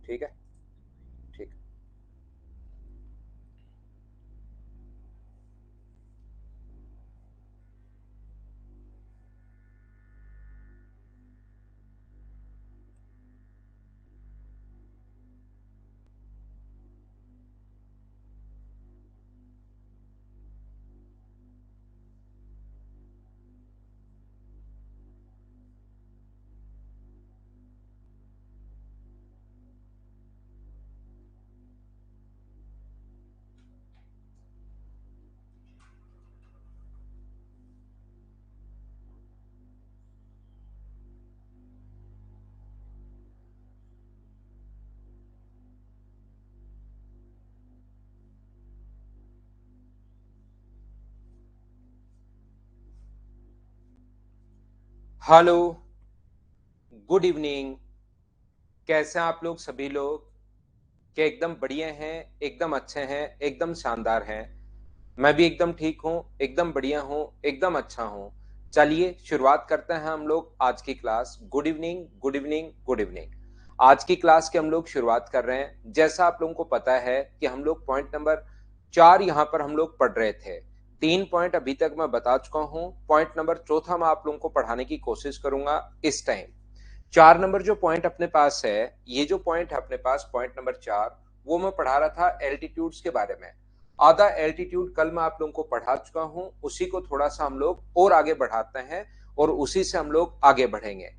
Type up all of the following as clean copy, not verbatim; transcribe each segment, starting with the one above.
ठीक है, ठीक। Hello, good evening. कैसे हैं आप लोग सभी लोग? क्या एकदम बढ़िया हैं, एकदम अच्छे हैं, एकदम शानदार हैं? मैं भी एकदम ठीक हूँ, एकदम बढ़िया हूँ, एकदम अच्छा हूँ। चलिए शुरुआत करते हैं हम लोग आज की class. Good evening, good evening, good evening. आज की क्लास की हम लोग शुरुआत कर रहे हैं। जैसा आप लोगों को पता है कि हम लोग पॉइंट नंबर 4 यहाँ पर हम लोग पढ़ रहे थे। 3 पॉइंट अभी तक मैं बता चुका हूँ। पॉइंट नंबर चौथा मैं आप लोगों को पढ़ाने की कोशिश करूंगा इस टाइम। 4 नंबर जो पॉइंट अपने पास है, ये जो पॉइंट है अपने पास, पॉइंट नंबर 4, वो मैं पढ़ा रहा था एल्टीट्यूड्स के बारे में। आधा एल्टीट्यूड कल मैं आप लोगों को पढ़ा चुका हूं, उसी को थोड़ा सा हम लोग और आगे बढ़ाते हैं और उसी से हम लोग आगे बढ़ेंगे।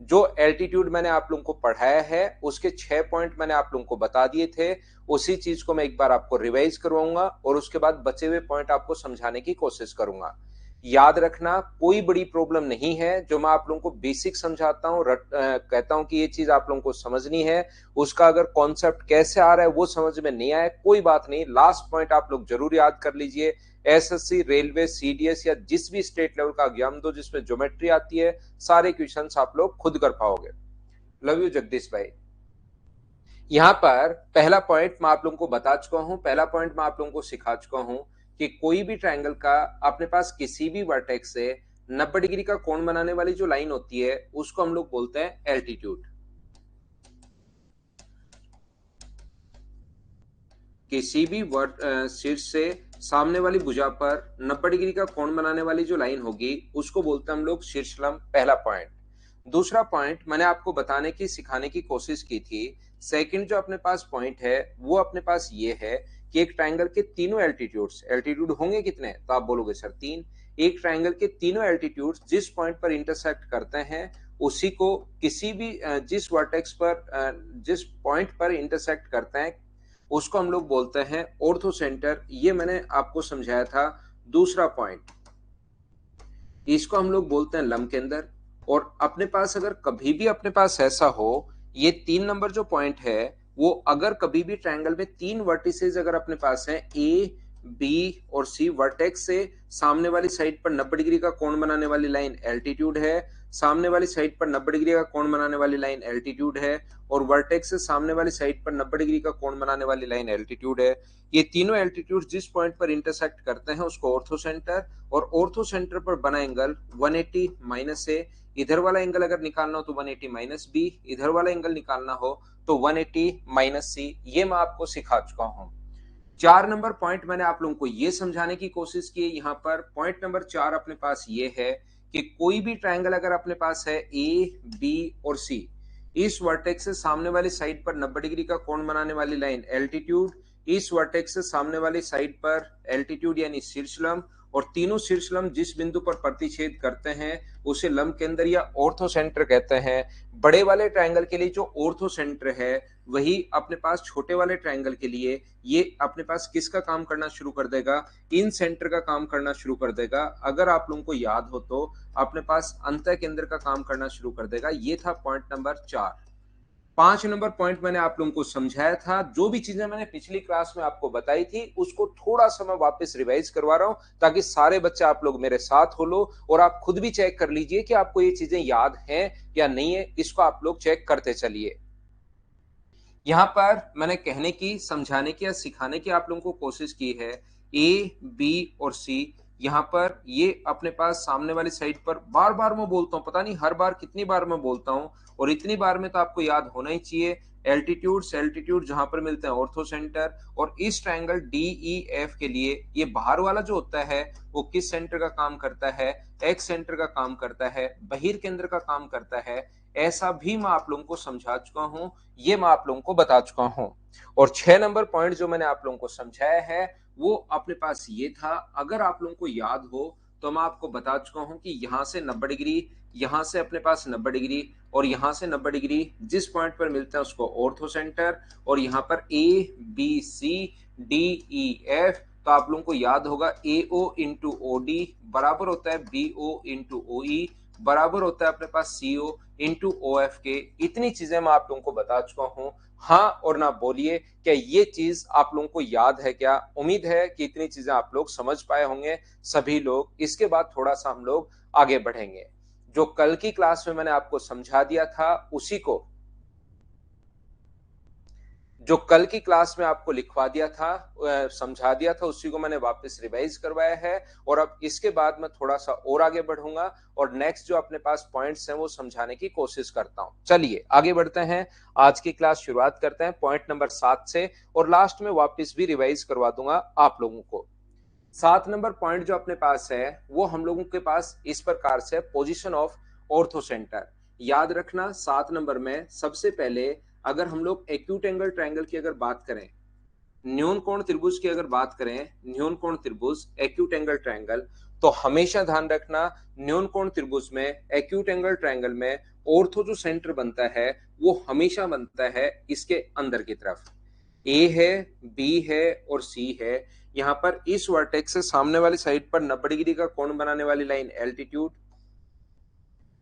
जो एल्टीट्यूड मैंने आप लोगों को पढ़ाया है उसके 6 पॉइंट मैंने आप लोगों को बता दिए थे। उसी चीज को मैं एक बार आपको रिवाइज करवाऊंगा और उसके बाद बचे हुए पॉइंट आपको समझाने की कोशिश करूंगा। याद रखना, कोई बड़ी प्रॉब्लम नहीं है। जो मैं आप लोगों को बेसिक समझाता हूँ, कहता हूँ कि ये चीज आप लोगों को समझनी है, उसका अगर कॉन्सेप्ट कैसे आ रहा है वो समझ में नहीं आया, कोई बात नहीं। लास्ट पॉइंट आप लोग जरूर याद कर लीजिए। एसएससी, रेलवे, सीडीएस या जिस भी स्टेट लेवल का एग्जाम दो जिसमें ज्योमेट्री आती है, सारे क्वेश्चन आप लोग खुद कर पाओगे। लव यू जगदीश भाई। यहाँ पर पहला पॉइंट मैं आप लोगों को बता चुका हूं, पहला पॉइंट मैं आप लोगों को सिखा चुका हूं कि कोई भी ट्रायंगल का अपने पास किसी भी वर्टेक्स से 90 डिग्री का कोण बनाने वाली जो लाइन होती है उसको हम लोग बोलते हैं एल्टीट्यूड। किसी भी शीर्ष से सामने वाली भुजा पर 90 डिग्री का कोण बनाने वाली जो लाइन होगी उसको बोलते हैं हम लोग शीर्षलंब। पहला पॉइंट। दूसरा पॉइंट मैंने आपको बताने की सिखाने की कोशिश की थी। सेकंड जो अपने पास पॉइंट है वो अपने पास ये है कि एक ट्रायंगल के तीनों एल्टीट्यूड्स, एल्टीट्यूड होंगे कितने तो आप बोलोगे सर 3। एक ट्रायंगल के तीनों एल्टीट्यूड्स जिस पॉइंट पर इंटरसेक्ट करते हैं उसी को किसी भी जिस वर्टेक्स पर जिस पॉइंट पर इंटरसेक्ट करते हैं उसको हम लोग बोलते हैं ऑर्थो सेंटर। ये मैंने आपको समझाया था। दूसरा पॉइंट, इसको हम लोग बोलते हैं लंब केंद्र। और अपने पास अगर कभी भी अपने पास ऐसा हो, ये 3 नंबर जो पॉइंट है वो अगर कभी भी ट्रायंगल में 3 वर्टिसेस अगर अपने पास है, ए, बी और सी, वर्टेक्स से सामने वाली साइड पर 90 डिग्री का कोण बनाने वाली लाइन एल्टीट्यूड है, सामने वाली साइड पर 90 डिग्री का कोण बनाने वाली लाइन एल्टीट्यूड है, और वर्टेक्स से सामने वाली साइड पर 90 डिग्री का कोण बनाने वाली लाइन एल्टीट्यूड है। ये तीनों एल्टीट्यूड जिस पॉइंट पर इंटरसेक्ट करते हैं उसको ऑर्थो सेंटर, और ऑर्थो सेंटर पर बना एंगल 180 माइनस ए। इधर वाला एंगल अगर निकालना हो तो 180 माइनस बी, इधर वाला एंगल निकालना हो तो 180 माइनस सी। ये मैं आपको सिखा चुका हूं। 4 नंबर पॉइंट मैंने आप लोगों को ये समझाने की कोशिश की है। यहाँ पर पॉइंट नंबर 4 अपने पास ये है कि कोई भी ट्रायंगल अगर अपने पास है ए, बी और सी, इस वर्टेक्स से सामने वाली साइड पर 90 डिग्री का कोण बनाने वाली लाइन एल्टीट्यूड, इस वर्टेक्स से सामने वाली साइड पर एल्टीट्यूड यानी शीर्षलंब, और तीनों शीर्षलंब जिस बिंदु पर प्रतिच्छेद करते हैं उसे लंब केंद्र या ऑर्थो सेंटर कहते हैं। बड़े वाले ट्रायंगल के लिए जो ऑर्थो सेंटर है वही अपने पास छोटे वाले ट्रायंगल के लिए ये अपने पास किसका काम करना शुरू कर देगा, इन सेंटर का काम करना शुरू कर देगा। अगर आप लोगों को याद हो तो अपने पास अंत केंद्र का काम करना शुरू कर देगा। ये था पॉइंट नंबर 4। 5 नंबर पॉइंट मैंने आप लोगों को समझाया था। जो भी चीजें मैंने पिछली क्लास में आपको बताई थी उसको थोड़ा सा मैं वापस रिवाइज करवा रहा हूं ताकि सारे बच्चे आप लोग मेरे साथ हो लो और आप खुद भी चेक कर लीजिए कि आपको ये चीजें याद हैं या नहीं है। इसको आप लोग चेक करते चलिए। यहाँ पर मैंने कहने की, समझाने की या सिखाने की आप लोगों को कोशिश की है। ए, बी और सी, यहाँ पर ये अपने पास सामने वाली साइड पर बार बार मैं बोलता हूँ, पता नहीं हर बार कितनी बार मैं बोलता हूँ, और इतनी बार में तो आपको याद होना ही चाहिए। एल्टीट्यूड से एल्टीट्यूड जहां पर मिलते हैं ऑर्थो सेंटर, और इस ट्रायंगल DEF के लिए ये बाहर वाला जो होता है वो किस सेंटर का काम करता है, एक्स सेंटर का काम करता है, बहिर केंद्र का काम करता है। ऐसा भी मैं आप लोगों को समझा चुका हूं, ये मैं आप लोगों को बता चुका हूं। और 6 नंबर पॉइंट जो मैंने आप लोगों को समझाया है वो अपने पास ये था, अगर आप लोगों को याद हो तो मैं आपको बता चुका हूं कि यहां से 90 डिग्री, यहां से अपने पास 90 डिग्री और यहां से 90 डिग्री जिस पॉइंट पर मिलते हैं उसको ऑर्थो सेंटर, और यहां पर ABCDEF, तो आप लोगों को याद होगा AO इंटू OD बराबर होता है BO इंटू OE बराबर होता है अपने पास CO इंटू OF के। इतनी चीजें मैं आप लोगों को बता चुका हूं। हाँ और ना बोलिए, क्या ये चीज आप लोगों को याद है क्या? उम्मीद है कि इतनी चीजें आप लोग समझ पाए होंगे सभी लोग। इसके बाद थोड़ा सा हम लोग आगे बढ़ेंगे। जो कल की क्लास में मैंने आपको समझा दिया था उसी को, जो कल की क्लास में आपको लिखवा दिया था, समझा दिया था, उसी को मैंने वापस रिवाइज करवाया है। और अब इसके बाद मैं थोड़ा सा और आगे बढ़ूंगा और नेक्स्ट जो अपने पास पॉइंट्स हैं वो समझाने की कोशिश करता हूं। चलिए आगे बढ़ते हैं, आज की क्लास शुरुआत करते हैं पॉइंट नंबर 7 से, और लास्ट में वापस भी रिवाइज करवा दूंगा आप लोगों को। 7 नंबर पॉइंट जो अपने पास है वो हम लोगों के पास इस प्रकार से, पोजीशन ऑफ ऑर्थो सेंटर। याद रखना 7 नंबर में सबसे पहले अगर हम लोग एक्यूट एंगल ट्रायंगल की अगर बात करें, न्यून कोण त्रिभुज की अगर बात करें, न्यून कोण त्रिभुज एक्यूट एंगल ट्रायंगल, तो हमेशा ध्यान रखना न्यून कोण त्रिभुज में, एक्यूट एंगल ट्रायंगल में ऑर्थो जो सेंटर बनता है वो हमेशा बनता है इसके अंदर की तरफ। ए है, बी है और सी है। यहां पर इस वर्टेक्स से सामने वाली साइड पर 90 डिग्री का कोण बनाने वाली लाइन एल्टीट्यूड,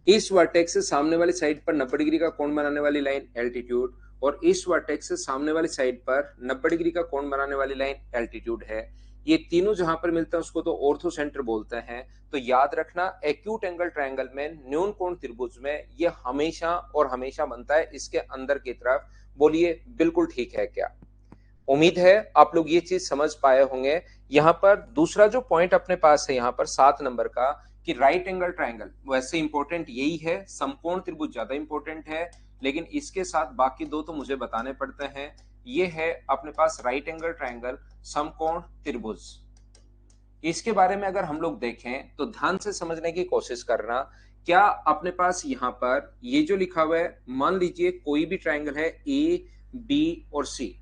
इस वर्टेक्स से सामने वाली साइड पर 90 डिग्री का कोण बनाने वाली लाइन एल्टीट्यूड, और इस वर्टेक्स से सामने वाली साइड पर 90 डिग्री का कोण बनाने वाली लाइन एल्टीट्यूड है। ये तीनों जहां पर मिलते हैं उसको तो ऑर्थो सेंटर बोलते हैं। तो याद रखना एक्यूट एंगल ट्रायंगल में, न्यून कोण त्रिभुज में, ये हमेशा और हमेशा बनता है इसके अंदर की तरफ। बोलिए बिल्कुल ठीक है क्या? उम्मीद है आप लोग ये चीज समझ पाए होंगे। यहां पर दूसरा जो पॉइंट अपने पास है यहां पर 7 नंबर का, कि राइट एंगल ट्रायंगल, वैसे इंपॉर्टेंट यही है, समकोण त्रिभुज ज्यादा इंपॉर्टेंट है, लेकिन इसके साथ बाकी दो तो मुझे बताने पड़ते हैं। ये है अपने पास राइट एंगल ट्रायंगल, समकोण त्रिभुज। इसके बारे में अगर हम लोग देखें तो ध्यान से समझने की कोशिश करना। क्या अपने पास यहाँ पर ये जो लिखा हुआ है, मान लीजिए कोई भी ट्रायंगल है ए, बी और सी,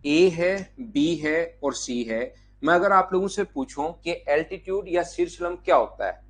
ए है, बी है और सी है। मैं अगर आप लोगों से पूछूं कि एल्टीट्यूड या शीर्षलंब क्या होता है,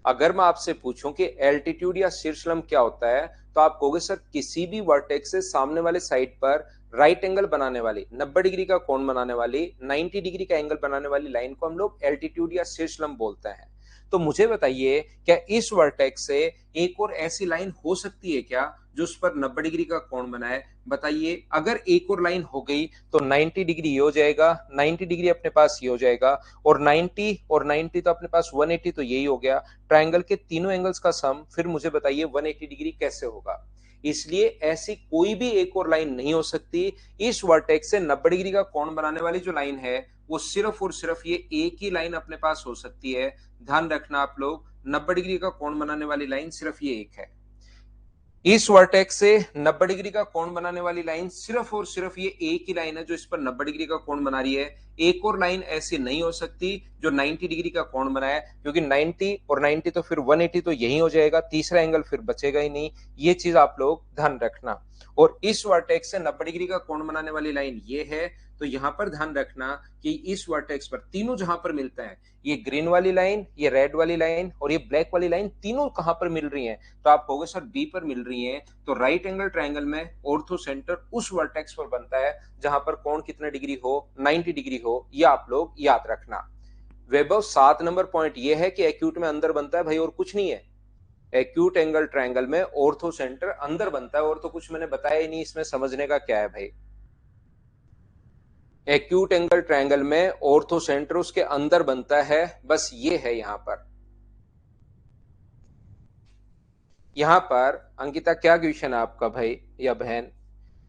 अगर मैं आपसे पूछूं कि एल्टीट्यूड या शीर्षलंब क्या होता है, तो आप कहोगे सर किसी भी वर्टेक्स से सामने वाले साइड पर राइट एंगल बनाने वाली, 90 डिग्री का कोण बनाने वाली, 90 डिग्री का एंगल बनाने वाली लाइन को हम लोग एल्टीट्यूड या शीर्षलंब बोलते हैं। तो मुझे बताइए क्या इस वर्टेक्स से एक और ऐसी लाइन हो सकती है क्या जो उस पर 90 डिग्री का कोण बनाए? बताइए, अगर एक और लाइन हो गई तो 90 डिग्री ये हो जाएगा, 90 डिग्री अपने पास ये हो जाएगा, और 90 और 90 तो अपने पास 180, तो यही हो गया ट्रायंगल के तीनों एंगल्स का सम। फिर मुझे बताइए 180 डिग्री कैसे होगा? इसलिए ऐसी कोई भी एक और लाइन नहीं हो सकती। इस वर्टेक्स से 90 डिग्री का कोण बनाने वाली जो लाइन है वो सिर्फ और सिर्फ ये एक ही लाइन अपने पास हो सकती है। ध्यान रखना आप लोग, 90 डिग्री का कोण बनाने वाली लाइन सिर्फ ये एक है। इस वर्टेक्स से 90 डिग्री का कोण बनाने वाली लाइन सिर्फ और सिर्फ ये एक ही लाइन है जो इस पर 90 डिग्री का कोण बना रही है। एक और लाइन ऐसी नहीं हो सकती जो 90 डिग्री का कोण बनाए, क्योंकि 90 और 90 तो फिर 180 तो यही हो जाएगा, तीसरा एंगल फिर बचेगा ही नहीं। ये चीज आप लोग ध्यान रखना। और इस वर्टेक्स से 90 डिग्री का कोण बनाने वाली लाइन ये है। तो यहां पर ध्यान रखना कि इस वर्टेक्स पर तीनों जहां पर मिलते हैं, ये ग्रीन वाली लाइन, ये रेड वाली लाइन और ये ब्लैक वाली लाइन, तीनों कहां पर मिल रही हैं? तो आप कहोगे सर बी पर मिल रही हैं। तो राइट एंगल ट्रायंगल में ऑर्थो सेंटर उस वर्टेक्स पर बनता है जहां पर कोण कितने डिग्री हो, 90 डिग्री हो। ये आप लोग याद रखना। वैभव 7 नंबर पॉइंट ये है कि एक्यूट में अंदर बनता है भाई, और कुछ नहीं है। एक्यूट एंगल ट्रायंगल में ऑर्थो सेंटर अंदर बनता है, और तो कुछ मैंने बताया ही नहीं। इसमें समझने का क्या है भाई? एक्यूट एंगल ट्रायंगल में ऑर्थो सेंटर उसके अंदर बनता है, बस ये है। यहां पर अंकिता क्या क्वेश्चन है आपका भाई या बहन?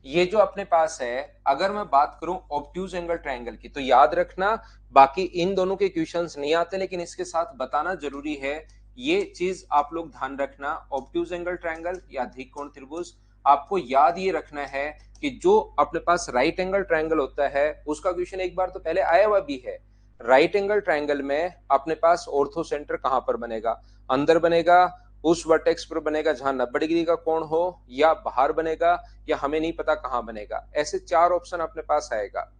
ये जो अपने पास है, अगर मैं बात करूं ऑब्ट्यूज एंगल ट्रायंगल की, तो याद रखना बाकी इन दोनों के क्वेश्चंस नहीं आते, लेकिन इसके साथ बताना जरूरी है। ये चीज आप लोग ध्यान रखना, ऑब्ट्यूज एंगल ट्रायंगल या अधिक कोण त्रिभुज, आपको याद ये रखना है कि जो अपने पास राइट एंगल ट्रायंगल होता है उसका क्वेश्चन एक बार तो पहले आया हुआ भी है। राइट एंगल ट्रायंगल में अपने पास ऑर्थो सेंटर कहां पर बनेगा, अंदर बनेगा, उस वर्टेक्स पर बनेगा जहां 90 डिग्री का कोण हो, या बाहर बनेगा, या हमें नहीं पता कहां बनेगा। ऐसे चार ऑप्शन अपने पास आएगा।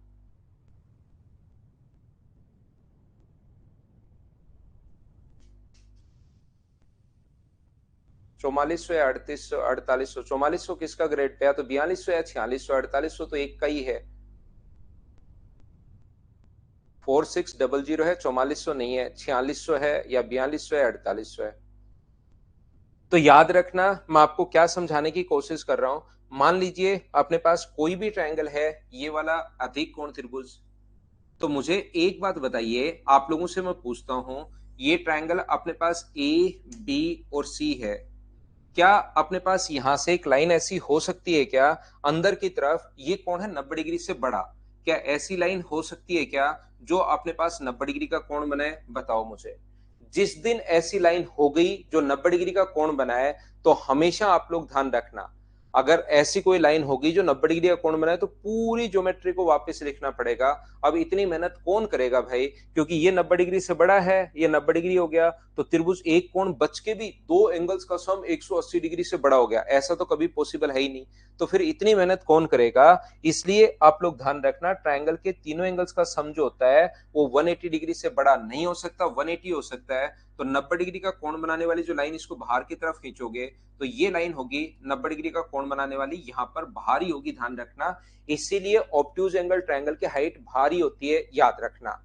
4400 या 3800, 4800, 4400 किसका ग्रेड पे है, तो 4200 या 4600, 4800 तो एक का ही है। 4600 है, 4400 नहीं है, 4600 है, या 4200 है, 4800 है। तो याद रखना मैं आपको क्या समझाने की कोशिश कर रहा हूं। मान लीजिए अपने पास कोई भी ट्रायंगल है, ये वाला अधिक कोण त्रिभुज, तो मुझे एक बात बताइए, आप लोगों से मैं पूछता हूं, ये ट्रायंगल अपने पास ए, बी और सी है, क्या अपने पास यहां से एक लाइन ऐसी हो सकती है क्या अंदर की तरफ, ये कोण है 90 डिग्री से बड़ा, क्या ऐसी लाइन हो सकती है क्या जो अपने पास 90 डिग्री का कोण बनाए, बताओ मुझे। जिस दिन ऐसी लाइन हो गई जो 90 डिग्री का कोण बनाए, तो हमेशा आप लोग ध्यान रखना, अगर ऐसी कोई लाइन होगी जो 90 डिग्री का कोण बनाए, तो पूरी ज्योमेट्री को वापस लिखना पड़ेगा। अब इतनी मेहनत कौन करेगा भाई, क्योंकि ये 90 डिग्री से बड़ा है, ये 90 डिग्री हो गया, तो त्रिभुज एक कोण बच के भी दो एंगल्स का सम 180 डिग्री से बड़ा हो गया, ऐसा तो कभी पॉसिबल है ही नहीं। तो फिर इतनी मेहनत कौन करेगा। इसलिए आप लोग ध्यान रखना, ट्रायंगल के तीनों एंगल्स का सम जो होता है वो 180 डिग्री से बड़ा नहीं हो सकता, 180 हो सकता है। तो 90 डिग्री का कोण बनाने वाली जो लाइन, इसको बाहर की तरफ खींचोगे तो ये लाइन होगी 90 डिग्री का कोण बनाने वाली, यहां पर बाहर ही होगी, ध्यान रखना। इसीलिए ऑब्ट्यूज एंगल ट्रायंगल की हाइट भारी होती है, याद रखना।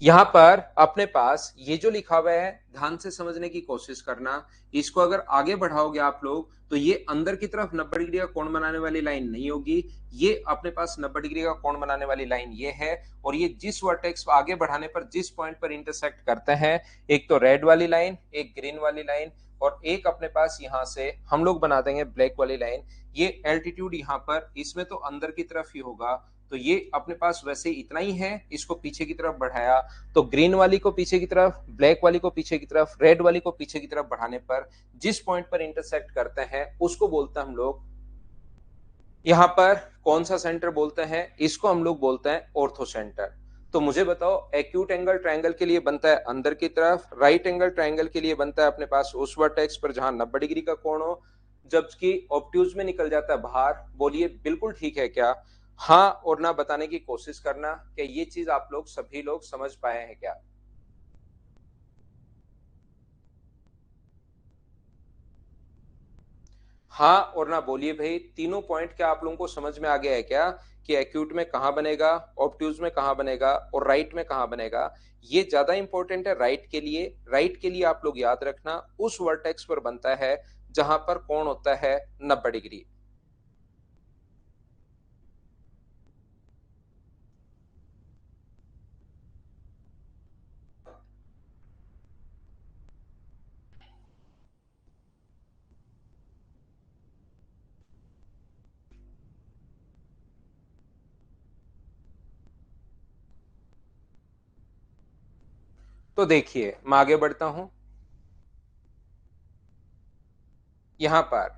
यहां पर अपने पास ये जो लिखा हुआ है, ध्यान से समझने की कोशिश करना। इसको अगर आगे बढ़ाओगे आप लोग, तो ये अंदर की तरफ 90 डिग्री का कोण बनाने वाली लाइन नहीं होगी, ये अपने पास 90 डिग्री का कोण बनाने वाली लाइन ये है। और ये जिस वर्टेक्स आगे बढ़ाने पर जिस पॉइंट पर इंटरसेक्ट करते हैं, एक तो रेड वाली लाइन, एक ग्रीन वाली लाइन, और एक अपने पास यहां से हम लोग बना देंगे ब्लैक वाली लाइन। ये एल्टीट्यूड यहां पर इसमें तो अंदर की तरफ ही होगा, तो ये अपने पास वैसे इतना ही है। इसको पीछे की तरफ बढ़ाया तो ग्रीन वाली को पीछे की तरफ, ब्लैक वाली को पीछे की तरफ, रेड वाली को पीछे की तरफ बढ़ाने पर जिस पॉइंट पर इंटरसेक्ट करते हैं उसको बोलते हैं हम लोग, यहां पर कौन सा सेंटर बोलते हैं, इसको हम लोग बोलते हैं ऑर्थो सेंटर। तो मुझे बताओ, एक्यूट एंगल ट्रायंगल के लिए बनता है अंदर की तरफ, राइट एंगल ट्रायंगल के लिए बनता है अपने पास उस वर्टेक्स पर जहां 90 डिग्री का कोण हो, जबकि ऑब्ट्यूज में निकल जाता है बाहर। बोलिए बिल्कुल ठीक है क्या। हाँ और ना बताने की कोशिश करना कि ये चीज आप लोग सभी लोग समझ पाए हैं क्या। हाँ और ना बोलिए भाई, तीनों पॉइंट क्या आप लोगों को समझ में आ गया है क्या, कि एक्यूट में कहां बनेगा, ऑब्ट्यूज में कहां बनेगा, और राइट में कहां बनेगा। ये ज्यादा इंपॉर्टेंट है राइट के लिए। राइट के लिए आप लोग याद रखना, उस वर्टेक्स पर बनता है जहां पर कोण होता है 90 डिग्री। तो देखिए मैं आगे बढ़ता हूं। यहां पर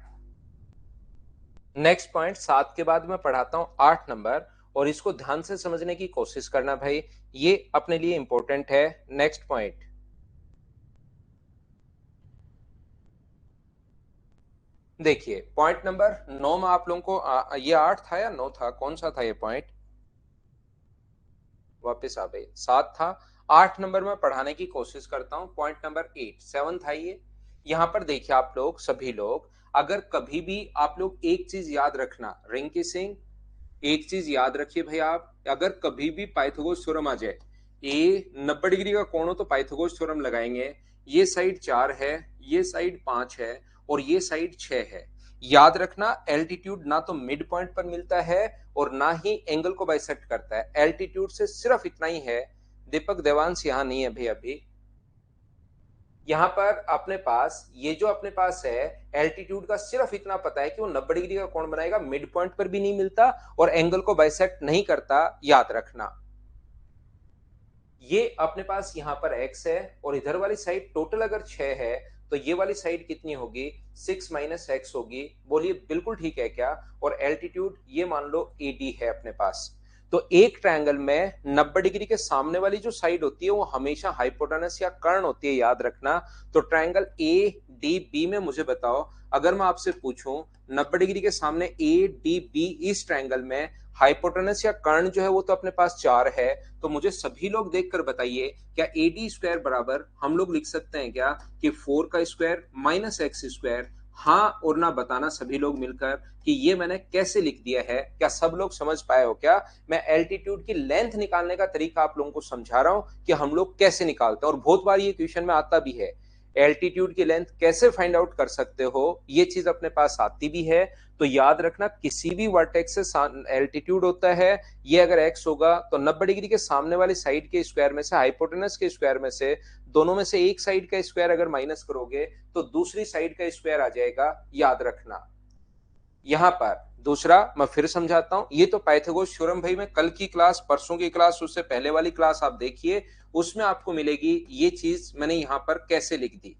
नेक्स्ट पॉइंट 7 के बाद मैं पढ़ाता हूं 8 नंबर, और इसको ध्यान से समझने की कोशिश करना भाई, ये अपने लिए इंपॉर्टेंट है। नेक्स्ट पॉइंट देखिए, पॉइंट नंबर 9 में आप लोगों को ये 8 था या 9 था, कौन सा था ये पॉइंट, वापस आ गए, 7 था। 8 नंबर में पढ़ाने की कोशिश करता हूं, पॉइंट नंबर 8, 7 था ये। यहां पर देखिए आप लोग सभी लोग, अगर कभी भी आप लोग एक चीज याद रखना, रिंग किसिंग, एक चीज याद रखिए भाई, आप अगर कभी भी पाइथागोरस थ्योरम आ जाए, ए 90 डिग्री का कोण हो तो पाइथागोरस थ्योरम लगाएंगे। ये साइड 4 है, ये साइड 5 है, और ये साइड 6 है। याद रखना, एल्टीट्यूड ना तो मिड पॉइंट पर मिलता है और ना ही एंगल को बाइसेक्ट करता है, एल्टीट्यूड से सिर्फ इतना ही है। दीपक देवांश यहां नहीं है भाई अभी। यहां पर अपने पास ये जो अपने पास है, एल्टीट्यूड का सिर्फ इतना पता है कि वो 90 डिग्री का कोण बनाएगा, मिड पॉइंट पर भी नहीं मिलता और एंगल को बाइसेक्ट नहीं करता, याद रखना। ये अपने पास यहां पर x है और इधर वाली साइड टोटल अगर 6 है, तो ये वाली साइड कितनी होगी, 6 माइनस एक्स होगी। बोलिए बिल्कुल ठीक है क्या। और एल्टीट्यूड ये मान लो एडी है अपने पास। तो एक ट्रायंगल में 90 डिग्री के सामने वाली जो साइड होती है वो हमेशा हाइपोटेनस या कर्ण होती है, याद रखना। तो ट्रायंगल ए डी बी में मुझे बताओ, अगर मैं आपसे पूछूं 90 डिग्री के सामने ए डी बी इस ट्रायंगल में हाइपोटेनस या कर्ण जो है वो तो अपने पास 4 है। तो मुझे सभी लोग देखकर बताइए, क्या ए डी स्क्वायर बराबर हम लोग लिख सकते हैं क्या कि 4 का स्क्वायर माइनस एक्स स्क्वायर। हाँ और ना बताना सभी लोग मिलकर कि ये मैंने कैसे लिख दिया है। क्या सब लोग समझ पाए हो क्या। मैं एल्टीट्यूड की लेंथ निकालने का तरीका आप लोगों को समझा रहा हूं कि हम लोग कैसे निकालते हैं, और बहुत बार ये क्वेश्चन में आता भी है। एल्टीट्यूड की लेंथ कैसे फाइंड आउट कर सकते हो, ये चीज अपने पास आती भी है। तो याद रखना किसी भी वर्टेक्स से एल्टीट्यूड होता है, ये अगर एक्स होगा तो 90 डिग्री के सामने वाली साइड के स्क्वायर में से, हाइपोटेनस के स्क्वायर में से, दोनों में से एक साइड का स्क्वायर अगर माइनस करोगे तो दूसरी साइड का स्क्वायर आ जाएगा, याद रखना। यहां पर दूसरा मैं फिर समझाता हूं, ये तो पाइथागोरस थ्योरम भाई मैं कल की क्लास, परसों की क्लास, उससे पहले वाली क्लास आप देखिए, उसमें आपको मिलेगी ये चीज मैंने यहां पर कैसे लिख दी।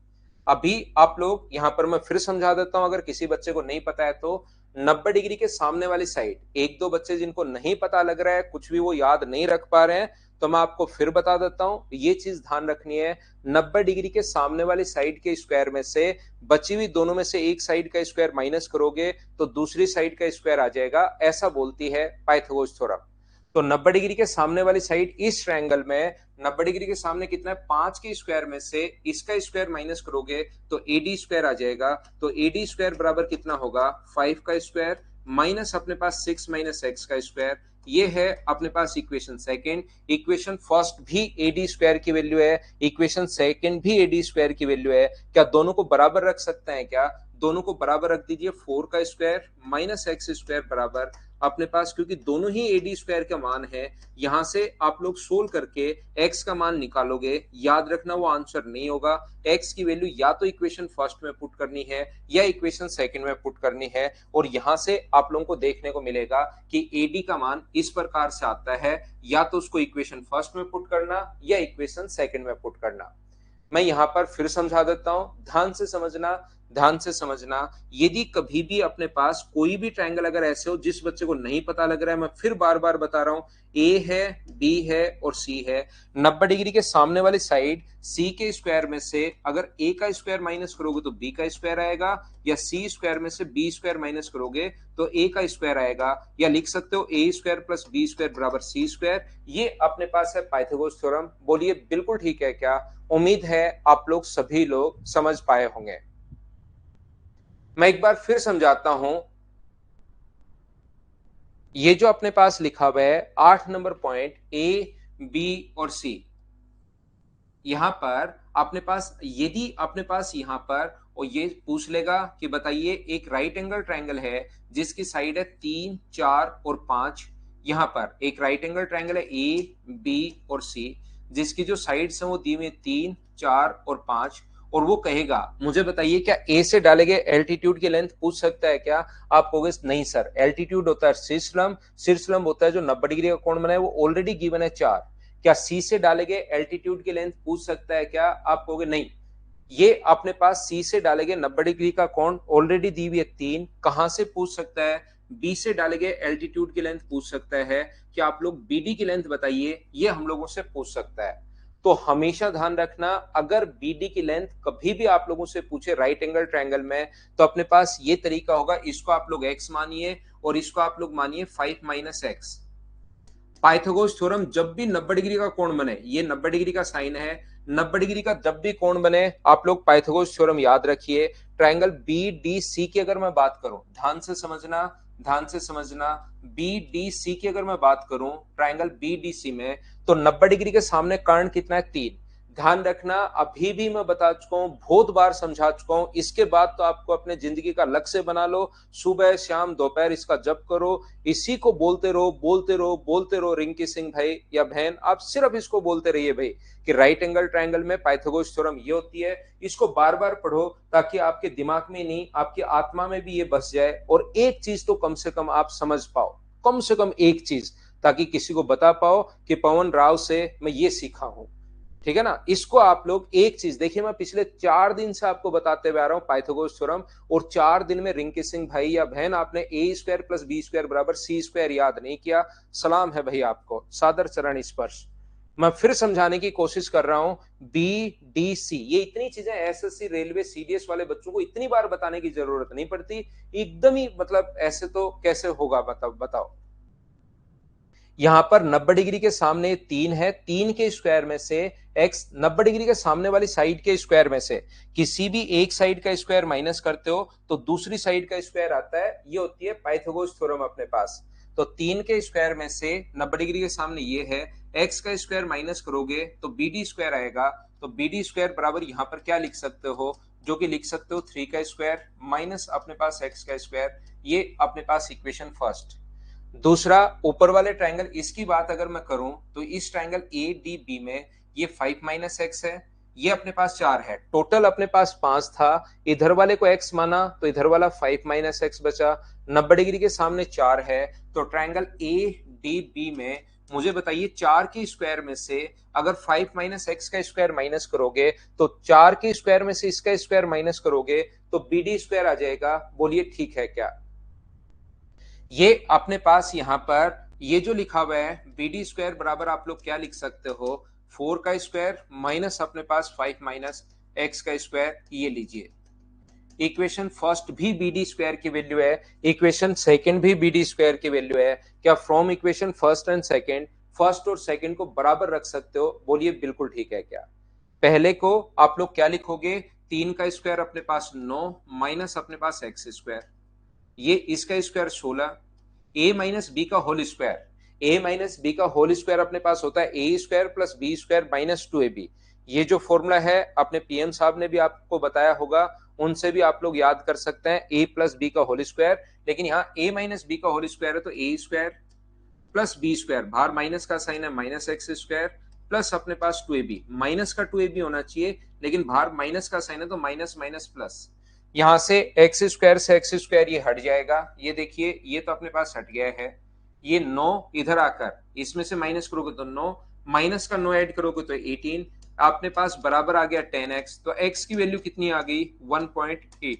अभी आप लोग यहां पर मैं फिर समझा देता हूं, अगर किसी बच्चे को नहीं पता है तो 90 डिग्री के सामने वाली साइड, एक दो बच्चे जिनको नहीं पता लग रहा है, कुछ भी वो याद नहीं रख पा रहे हैं, तो मैं आपको फिर बता देता हूं। ये चीज ध्यान रखनी है, 90 डिग्री के सामने वाली साइड के स्क्वायर में से बची हुई दोनों में से एक साइड का स्क्वायर माइनस करोगे तो दूसरी साइड का स्क्वायर आ जाएगा, ऐसा बोलती है पाइथागोरस थ्योरम। तो 90 डिग्री के सामने वाली साइड इस ट्रायंगल में 90 डिग्री के सामने कितना है, 5 के स्क्वायर में से इसका स्क्वायर माइनस करोगे तो एडी स्क्वायर आ जाएगा। तो एडी स्क्वायर बराबर कितना होगा, 5 का स्क्वायर माइनस अपने पास 6 माइनस एक्स का स्क्वायर। ये है अपने पास इक्वेशन सेकंड। इक्वेशन फर्स्ट भी एडी स्क्वायर की वैल्यू है, इक्वेशन सेकंड भी एडी स्क्वायर की वैल्यू है। क्या दोनों को बराबर रख सकते हैं क्या, दोनों को बराबर रख दीजिए। 4 का स्क्वायर माइनस एक्स स्क्वायर बराबर अपने पास, क्योंकि दोनों ही एडी स्क्वायर का मान है, यहां से आप लोग सोल्व करके एक्स का मान निकालोगे। याद रखना वो आंसर नहीं होगा, एक्स की वैल्यू या तो इक्वेशन फर्स्ट में पुट करनी है या इक्वेशन सेकंड में पुट करनी है। और यहां से आप लोगों को देखने को मिलेगा कि एडी का मान इस प्रकार से आता है, या तो उसको इक्वेशन फर्स्ट में पुट करना या इक्वेशन सेकंड में पुट करना। मैं यहां पर फिर समझा देता हूं, ध्यान से समझना, ध्यान से समझना। यदि कभी भी अपने पास कोई भी ट्रायंगल अगर ऐसे हो, जिस बच्चे को नहीं पता लग रहा है, मैं फिर बार बार बता रहा हूं, ए है, बी है और सी है। 90 डिग्री के सामने वाली साइड सी के स्क्वायर में से अगर ए का स्क्वायर माइनस करोगे तो बी का स्क्वायर आएगा, या सी स्क्वायर में से बी स्क्वायर माइनस करोगे तो ए का स्क्वायर आएगा, या लिख सकते हो ए स्क्वायर प्लस बी स्क्वायर बराबर सी स्क्वायर। ये अपने पास है पाइथागोरस थ्योरम। बोलिए बिल्कुल ठीक है क्या। उम्मीद है आप लोग सभी लोग समझ पाए होंगे। मैं एक बार फिर समझाता हूं, ये जो अपने पास लिखा हुआ है 8 नंबर पॉइंट ए बी और सी, यहां पर अपने पास, यदि अपने पास यहां पर और ये पूछ लेगा कि बताइए एक राइट एंगल ट्रायंगल है जिसकी साइड है 3 4 और 5। यहां पर एक राइट एंगल ट्रायंगल है ए बी और सी, जिसकी जो साइड्स हैं वो दी हुई 3 4 और 5। और वो कहेगा मुझे बताइए क्या ए से डाले गए एल्टीट्यूड की लेंथ पूछ सकता है क्या। आप कहोगे नहीं सर, एल्टीट्यूड होता है शीर्षलंब, शीर्षलंब होता है जो 90 डिग्री का कोण बनाए, वो ऑलरेडी गिवन है 4। क्या सी से डाले गए एल्टीट्यूड की लेंथ पूछ सकता है क्या। आप कहोगे नहीं, ये अपने पास सी से डाले गए 90 डिग्री का कोण ऑलरेडी दी हुई है 3, कहां से पूछ सकता है। बी से डाले गए एल्टीट्यूड की लेंथ पूछ सकता है कि आप लोग बीडी की लेंथ बताइए, ये हम लोगों से पूछ सकता है। तो हमेशा ध्यान रखना, अगर बीडी की लेंथ कभी भी आप लोगों से पूछे राइट एंगल ट्रायंगल में, तो अपने पास ये तरीका होगा, इसको आप लोग एक्स मानिए और इसको आप लोग मानिए 5 माइनस एक्स। पाइथागोरस थ्योरम जब भी 90 डिग्री का कोण बने, ये 90 डिग्री का साइन है, 90 डिग्री का जब भी कोण बने आप लोग पाइथागोरस थ्योरम याद रखिए। ट्रायंगल बी डी सी की अगर मैं बात करूं, ध्यान से समझना, ध्यान से समझना, बी डी सी की अगर मैं बात करूं ट्रायंगल बी डी सी में, तो 90 डिग्री के सामने कर्ण कितना है, 3। ध्यान रखना, अभी भी मैं बता चुका हूं, बहुत बार समझा चुका हूं, इसके बाद तो आपको अपने जिंदगी का लक्ष्य बना लो, सुबह शाम दोपहर इसका जप करो, इसी को बोलते रहो बोलते रहो बोलते रहो। रिंकी सिंह भाई या बहन, आप सिर्फ इसको बोलते रहिए भाई कि राइट एंगल ट्रायंगल में पाइथागोरस थ्योरम ये होती है। इसको बार बार पढ़ो ताकि आपके दिमाग में नहीं, आपकी आत्मा में भी ये बस जाए, और एक चीज तो कम से कम आप समझ पाओ, कम से कम एक चीज, ताकि किसी को बता पाओ कि पवन राव से मैं ये सीखा हूं। ठीक है ना। इसको आप लोग एक चीज देखिए, मैं पिछले 4 दिन से आपको बताते हुए आ रहा हूं पाइथागोरस थ्योरम, और 4 दिन में रिंकी सिंह भाई या बहन आपने ए स्क्वायर प्लस बी स्क्वायर बराबर सी स्क्वायर याद नहीं किया। सलाम है भाई आपको, सादर चरण स्पर्श। मैं फिर समझाने की कोशिश कर रहा हूं, बी डी सी, ये इतनी चीजें एसएससी रेलवे सीडीएस वाले बच्चों को इतनी बार बताने की जरूरत नहीं पड़ती। एकदम ही मतलब ऐसे तो कैसे होगा, बताओ। यहां पर 90 डिग्री के सामने 3 है, 3 के स्क्वायर में से x 90 डिग्री के सामने वाली साइड के स्क्वायर में से किसी भी एक साइड का स्क्वायर माइनस करते हो तो दूसरी साइड का स्क्वायर आता है, ये होती है पाइथागोरस थ्योरम अपने पास। तो 3 के स्क्वायर में से 90 डिग्री के सामने ये है, x का स्क्वायर माइनस करोगे तो बी डी स्क्वायर आएगा। तो बी डी स्क्वायर बराबर यहां पर क्या लिख सकते हो, जो कि लिख सकते हो 3 का स्क्वायर माइनस अपने पास x का स्क्वायर, ये अपने पास इक्वेशन फर्स्ट। दूसरा, ऊपर वाले ट्रायंगल, इसकी बात अगर मैं करूं तो इस ट्रायंगल ए डी बी में ये 5 माइनस एक्स है, ये अपने पास 4 है, टोटल अपने पास 5 था। इधर वाले को x माना तो इधर वाला 5 माइनस एक्स बचा। 90 डिग्री के सामने 4 है, तो ट्रायंगल ए डी बी में मुझे बताइए 4 के स्क्वायर में से अगर 5 माइनस एक्स का स्क्वायर माइनस करोगे तो 4 के स्क्वायर में से इसका स्क्वायर माइनस करोगे तो बी डी स्क्वायर आ जाएगा। बोलिए ठीक है क्या। ये अपने पास यहां पर ये जो लिखा हुआ है बी डी स्क्वायर बराबर आप लोग क्या लिख सकते हो, 4 का स्क्वायर माइनस अपने पास 5 माइनस एक्स का स्क्वायर, ये लीजिए। इक्वेशन फर्स्ट भी बी डी स्क्वायर की वैल्यू है, इक्वेशन सेकंड भी बी डी स्क्वायर की वैल्यू है। क्या from equation first and second, first और सेकंड को बराबर रख सकते हो, बोलिए बिल्कुल ठीक है क्या। पहले को आप लोग क्या लिखोगे, 3 का स्क्वायर अपने पास 9 माइनस अपने पास एक्स स्क्वायर, ये इसका स्क्वायर 16, ए माइनस बी का whole square, A minus B का होल स्क्वायर अपने पास होता है A square plus B square minus 2ab। ये जो फॉर्मूला है अपने पीएम साहब ने भी आपको बताया होगा, उनसे भी आप लोग याद कर सकते हैं, ए प्लस बी का होल स्क्वायर। लेकिन यहाँ ए माइनस बी का होल स्क्वायर है तो ए स्क्वायर प्लस बी स्क्वायर, बाहर माइनस का साइन है माइनस एक्स स्क्वायर, प्लस अपने पास 2ab, माइनस का 2ab होना चाहिए लेकिन बाहर माइनस का साइन है तो माइनस माइनस प्लस। यहां से एक्स स्क्वायर से एक्स स्क्वायर ये हट जाएगा, ये देखिए ये तो अपने पास हट गया है। ये 9 इधर आकर इसमें से माइनस करोगे तो 9, माइनस का 9 ऐड करोगे तो 18, अपने पास बराबर आ गया 10x। तो x की वैल्यू कितनी आ गई, 1.8।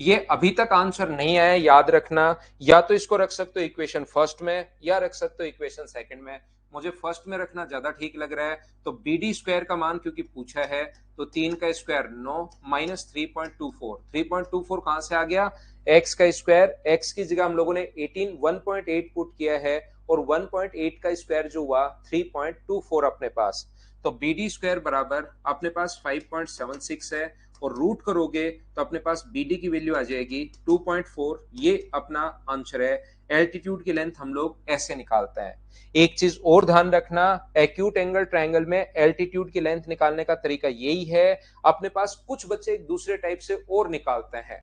ये अभी तक आंसर नहीं आया, याद रखना, या तो इसको रख सकते हो इक्वेशन फर्स्ट में या रख सकते हो इक्वेशन सेकंड में। मुझे फर्स्ट में रखना ज्यादा ठीक लग रहा है। तो बी डी स्क्वायर का मान क्योंकि पूछा है, तो 3 का स्क्वायर 9 माइनस 3.24, 3.24 कहां से आ गया, एक्स का स्क्वायर, एक्स की जगह हम लोगों ने 18 1.8 पुट किया है और 1.8 का स्क्वायर जो हुआ 3.24 अपने पास। तो बी डी स्क्वायर बराबर अपने पास 5.76 है और रूट करोगे तो अपने पास बी डी की वैल्यू आ जाएगी 2.4, ये अपना आंसर है। एल्टीट्यूड की लेंथ हम लोग ऐसे निकालते हैं। एक चीज और ध्यान रखना, एक्यूट एंगल ट्रायंगल में एल्टीट्यूड की लेंथ निकालने का तरीका यही है। अपने पास कुछ बच्चे एक दूसरे टाइप से और निकालते हैं।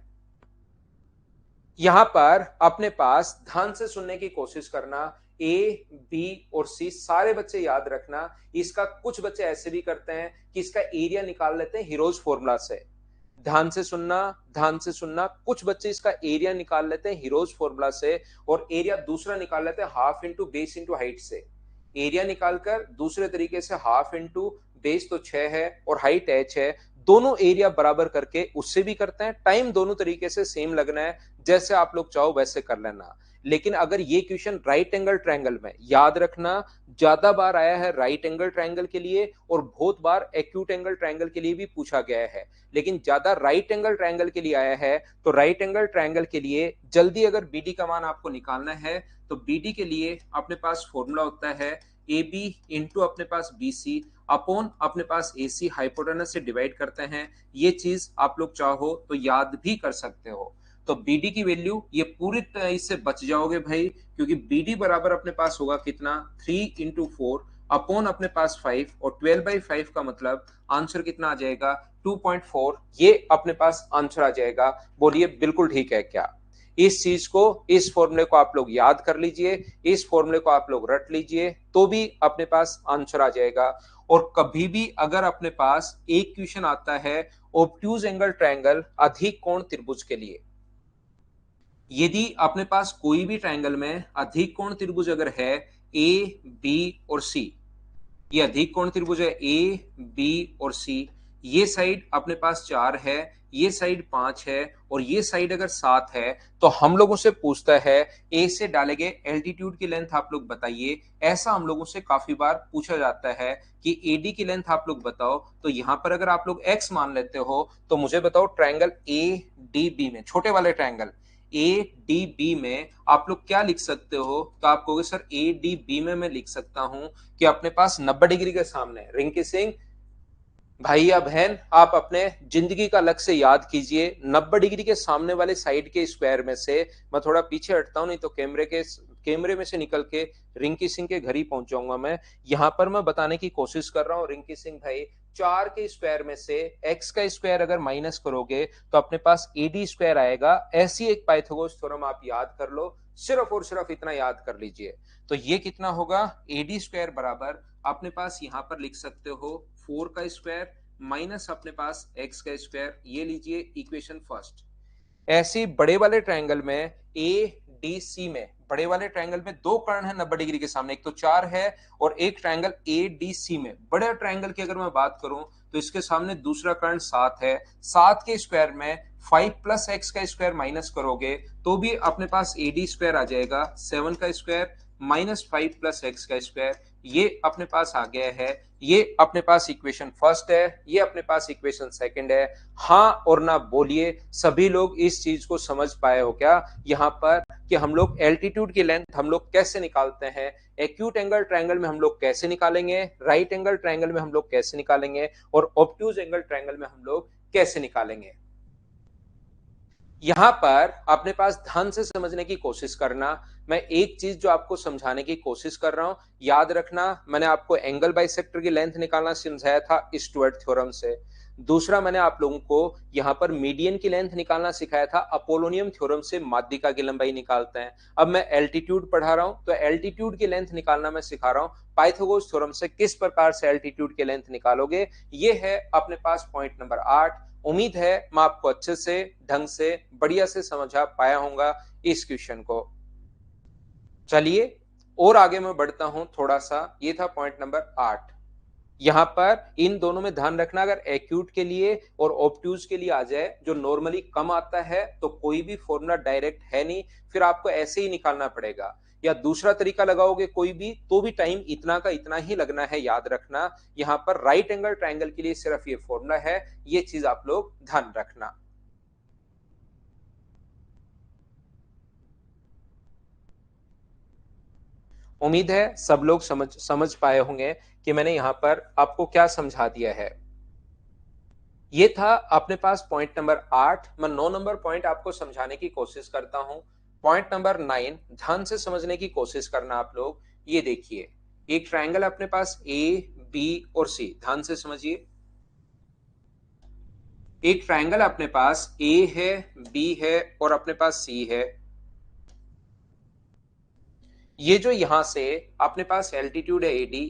यहां पर अपने पास ध्यान से सुनने की कोशिश करना, ए बी और सी सारे बच्चे याद रखना। इसका कुछ बच्चे ऐसे भी करते हैं कि इसका एरिया निकाल लेते हैं हीरोज फॉर्मूला से। ध्यान से सुनना, ध्यान से सुनना, कुछ बच्चे इसका एरिया निकाल लेते हैं हीरोज फॉर्मूला से और एरिया दूसरा निकाल लेते हैं half into base into height से। एरिया निकालकर दूसरे तरीके से हाफ इंटू बेस तो 6 है और हाइट h है, दोनों एरिया बराबर करके उससे भी करते हैं। टाइम दोनों तरीके से सेम लगना है, जैसे आप लोग चाहो वैसे कर लेना। लेकिन अगर ये क्वेश्चन राइट एंगल ट्रायंगल में, याद रखना, ज्यादा बार आया है राइट एंगल ट्रायंगल के लिए और बहुत बार एक्यूट एंगल ट्रायंगल के लिए भी पूछा गया है, लेकिन ज्यादा राइट एंगल ट्रायंगल के लिए आया है। तो राइट एंगल ट्रायंगल के लिए जल्दी अगर बीडी का मान आपको निकालना है तो बीडी के लिए अपने पास फॉर्मूला होता है ए बी इंटू अपने पास बी सी अपॉन अपने पास ए सी, हाइपोटेनस से डिवाइड करते हैं। ये चीज आप लोग चाहो तो याद भी कर सकते हो। तो बीडी की वैल्यू ये पूरी तरह इससे बच जाओगे भाई, क्योंकि बीडी बराबर अपने पास होगा कितना, 3 इंटू 4 अपॉन अपने पास 5 और 12/5 का मतलब आंसर कितना आ जाएगा, 2.4। ये अपने पास आंसर आ जाएगा। बोलिए बिल्कुल ठीक है क्या। इस चीज को, इस फॉर्मूले को आप लोग याद कर लीजिए, इस फॉर्मूले को आप लोग रट लीजिए तो भी अपने पास आंसर आ जाएगा। और कभी भी अगर अपने पास एक क्वेश्चन आता है ऑब्ट्यूज एंगल ट्रायंगल अधिक कोण त्रिभुज के लिए, यदि अपने पास कोई भी ट्रायंगल में अधिक कोण त्रिभुज अगर है ए बी और सी, ये अधिक कोण त्रिभुज है ए बी और सी। ये साइड अपने पास 4 है, ये साइड 5 है और ये साइड अगर 7 है तो हम लोगों से पूछता है ए से डाले गए एल्टीट्यूड की लेंथ आप लोग बताइए। ऐसा हम लोगों से काफी बार पूछा जाता है कि एडी की लेंथ आप लोग बताओ। तो यहां पर अगर आप लोग एक्स मान लेते हो तो मुझे बताओ ट्रायंगल ए डी बी में, छोटे वाले ट्रायंगल ए डी बी में आप लोग क्या लिख सकते हो? तो आप कहोगे सर ए डी बी में मैं लिख सकता हूं कि अपने पास 90 डिग्री के सामने, रिंकी सिंह भाई या बहन, आप अपने जिंदगी का लक्ष्य याद कीजिए। 90 डिग्री के सामने वाले साइड के स्क्वायर में से, मैं थोड़ा पीछे हटता हूं नहीं तो कैमरे में से निकल के रिंकी सिंह के घर ही पहुंच जाऊंगा मैं। यहां पर मैं बताने की कोशिश कर रहा हूं रिंकी सिंह भाई, 4 के स्क्वायर में से एक्स का स्क्वायर अगर माइनस करोगे तो अपने पास एडी स्क्वायर आएगा। ऐसी एक पाइथागोरस थ्योरम आप याद कर लो, सिर्फ और सिर्फ इतना याद कर लीजिए। तो ये कितना होगा? एडी स्क्वायर बराबर अपने पास यहां पर लिख सकते हो 4 का स्क्वायर माइनस अपने पास एक्स का स्क्वायर। ये लीजिए इक्वेशन फर्स्ट। ऐसे बड़े वाले ट्रायंगल में ए डी सी में, बड़े वाले ट्रायंगल में दो कर्ण है 90 डिग्री के सामने, एक तो 4 है और एक ट्रायंगल ए डी सी में, बड़े ट्रायंगल की अगर मैं बात करूं तो इसके सामने दूसरा कर्ण 7 है। 7 के स्क्वायर में 5 प्लस एक्स का स्क्वायर माइनस करोगे तो भी अपने पास ए डी स्क्वायर आ जाएगा। 7 का स्क्वायर माइनस 5 प्लस एक्स का स्क्वायर, ये अपने पास आ गया है। ये अपने पास इक्वेशन फर्स्ट है, ये अपने पास इक्वेशन सेकंड है। हाँ और ना बोलिए, सभी लोग इस चीज को समझ पाए हो क्या यहाँ पर कि हम लोग एल्टीट्यूड की लेंथ हम लोग कैसे निकालते हैं, एक्यूट एंगल ट्रायंगल में हम लोग कैसे निकालेंगे, राइट एंगल ट्रायंगल में हम लोग कैसे निकालेंगे और ऑब्ट्यूज एंगल ट्रायंगल में हम लोग कैसे निकालेंगे। यहां पर अपने पास ध्यान से समझने की कोशिश करना। मैं एक चीज जो आपको समझाने की कोशिश कर रहा हूं, याद रखना, मैंने आपको एंगल बाइसेक्टर की लेंथ निकालना समझाया था स्टुअर्ट थ्योरम से। दूसरा मैंने आप लोगों को यहां पर मीडियन की लेंथ निकालना सिखाया था अपोलोनियम थ्योरम से, माध्यिका की लंबाई निकालते हैं। अब मैं एल्टीट्यूड पढ़ा रहा हूं तो एल्टीट्यूड की लेंथ निकालना मैं सिखा रहा हूं पाइथागोरस थ्योरम से। किस प्रकार से एल्टीट्यूड की लेंथ निकालोगे, ये है अपने पास पॉइंट नंबर 8। उम्मीद है मैं आपको अच्छे से, ढंग से, बढ़िया से समझा पाया होगा इस क्वेश्चन को। चलिए और आगे मैं बढ़ता हूं थोड़ा सा। ये था पॉइंट नंबर 8। यहां पर इन दोनों में ध्यान रखना, अगर एक्यूट के लिए और ऑब्ट्यूज के लिए आ जाए जो नॉर्मली कम आता है तो कोई भी फॉर्मूला डायरेक्ट है नहीं, फिर आपको ऐसे ही निकालना पड़ेगा। या दूसरा तरीका लगाओगे कोई भी तो भी टाइम इतना का इतना ही लगना है, याद रखना। यहां पर राइट एंगल ट्रायंगल के लिए सिर्फ ये फॉर्मूला है, ये चीज आप लोग ध्यान रखना। उम्मीद है सब लोग समझ पाए होंगे कि मैंने यहां पर आपको क्या समझा दिया है। ये था अपने पास पॉइंट नंबर 8। मैं 9 नंबर पॉइंट आपको समझाने की कोशिश करता हूं। पॉइंट नंबर 9 ध्यान से समझने की कोशिश करना आप लोग। ये देखिए एक ट्रायंगल अपने पास ए बी और सी, ध्यान से समझिए। एक ट्रायंगल अपने पास ए है, बी है और अपने पास सी है। ये जो यहां से अपने पास एल्टीट्यूड है एडी,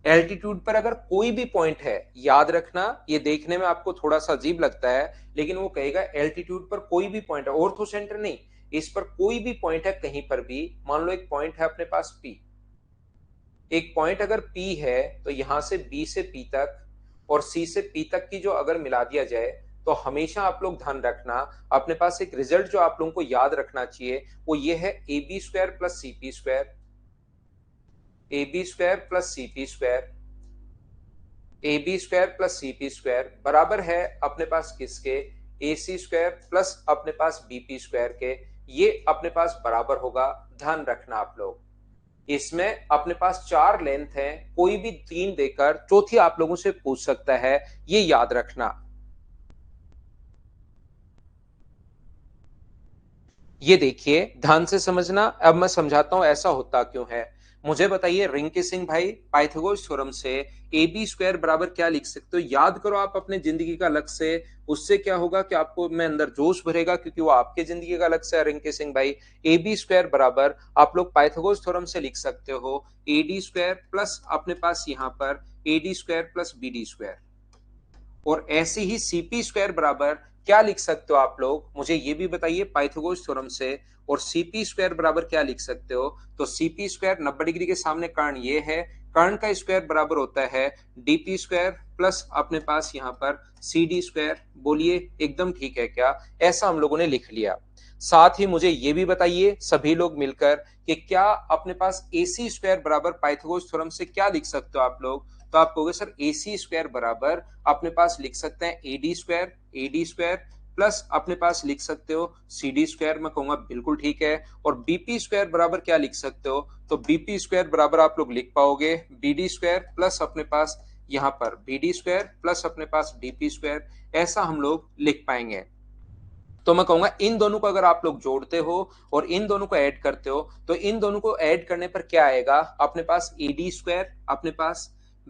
एल्टीट्यूड पर अगर कोई भी पॉइंट है, याद रखना ये देखने में आपको थोड़ा सा अजीब लगता है लेकिन वो कहेगा एल्टीट्यूड पर कोई भी पॉइंट है, ऑर्थो सेंटर नहीं, इस पर कोई भी पॉइंट है कहीं पर भी। मान लो एक पॉइंट है अपने पास पी, एक पॉइंट अगर पी है तो यहां से बी से पी तक और सी से पी तक की जो अगर मिला दिया जाए तो हमेशा आप लोग ध्यान रखना अपने पास एक रिजल्ट जो आप लोगों को याद रखना चाहिए वो ये है A B square plus C P square, A B square plus C P square, A B square plus C P square बराबर है अपने पास किसके, ए सी स्क्वायर प्लस अपने पास बी पी स्क्वायर के। ये अपने पास बराबर होगा, ध्यान रखना आप लोग। इसमें अपने पास 4 लेंथ है, कोई भी 3 देकर चौथी आप लोगों से पूछ सकता है, ये याद रखना। ये देखिए ध्यान से समझना, अब मैं समझाता हूं ऐसा होता क्यों है। मुझे बताइए रिंकी सिंह भाई, पाइथागोरस थ्योरम से ए बी स्क्वायर बराबर क्या लिख सकते हो? याद करो आप अपने जिंदगी का लक्ष्य, उससे क्या होगा कि आपको में अंदर जोश भरेगा क्योंकि वो आपके जिंदगी का लक्ष्य है। रिंकी सिंह भाई ए बी स्क्वायर बराबर आप लोग पाइथागोरस थ्योरम से लिख सकते हो ए डी स्क्वायर प्लस अपने पास यहाँ पर A D square plus B D square. और ऐसे ही सीपी स्क्वायर बराबर क्या लिख सकते हो आप लोग, मुझे ये भी बताइए पाइथागोरस थ्योरम से। और सीपी स्क्वायर बराबर क्या लिख सकते हो, तो सीपी स्क्वायर 90 डिग्री के सामने कर्ण ये है, कर्ण का स्क्वायर बराबर होता है डीपी स्क्वायर प्लस अपने पास यहाँ पर सी डी स्क्वायर। बोलिए एकदम ठीक है क्या, ऐसा हम लोगों ने लिख लिया। साथ ही मुझे ये भी बताइए सभी लोग मिलकर कि क्या अपने पास ए सी स्क्वायर बराबर पाइथागोरस थ्योरम से क्या लिख सकते हो आप लोग, तो आप कहोगे सर ए सी स्क्वायर बराबर अपने पास लिख सकते हैं ए डी स्क्वायर प्लस अपने पास लिख सकते हो सी डी स्क्वायर। मैं कहूंगा बिल्कुल ठीक है। और बीपी स्क्वायर बराबर क्या लिख सकते हो, तो बीपी स्क्वायर बराबर आप लोग लिख पाओगे बी डी स्क्वायर प्लस अपने पास यहाँ पर बी डी स्क्वायर प्लस अपने पास डीपी स्क्वायर, ऐसा हम लोग लिख पाएंगे। तो मैं कहूंगा इन दोनों को अगर आप लोग जोड़ते हो और इन दोनों को ऐड करते हो, तो इन दोनों को ऐड करने पर क्या आएगा, अपने पास एडी स्क्वायर अपने पास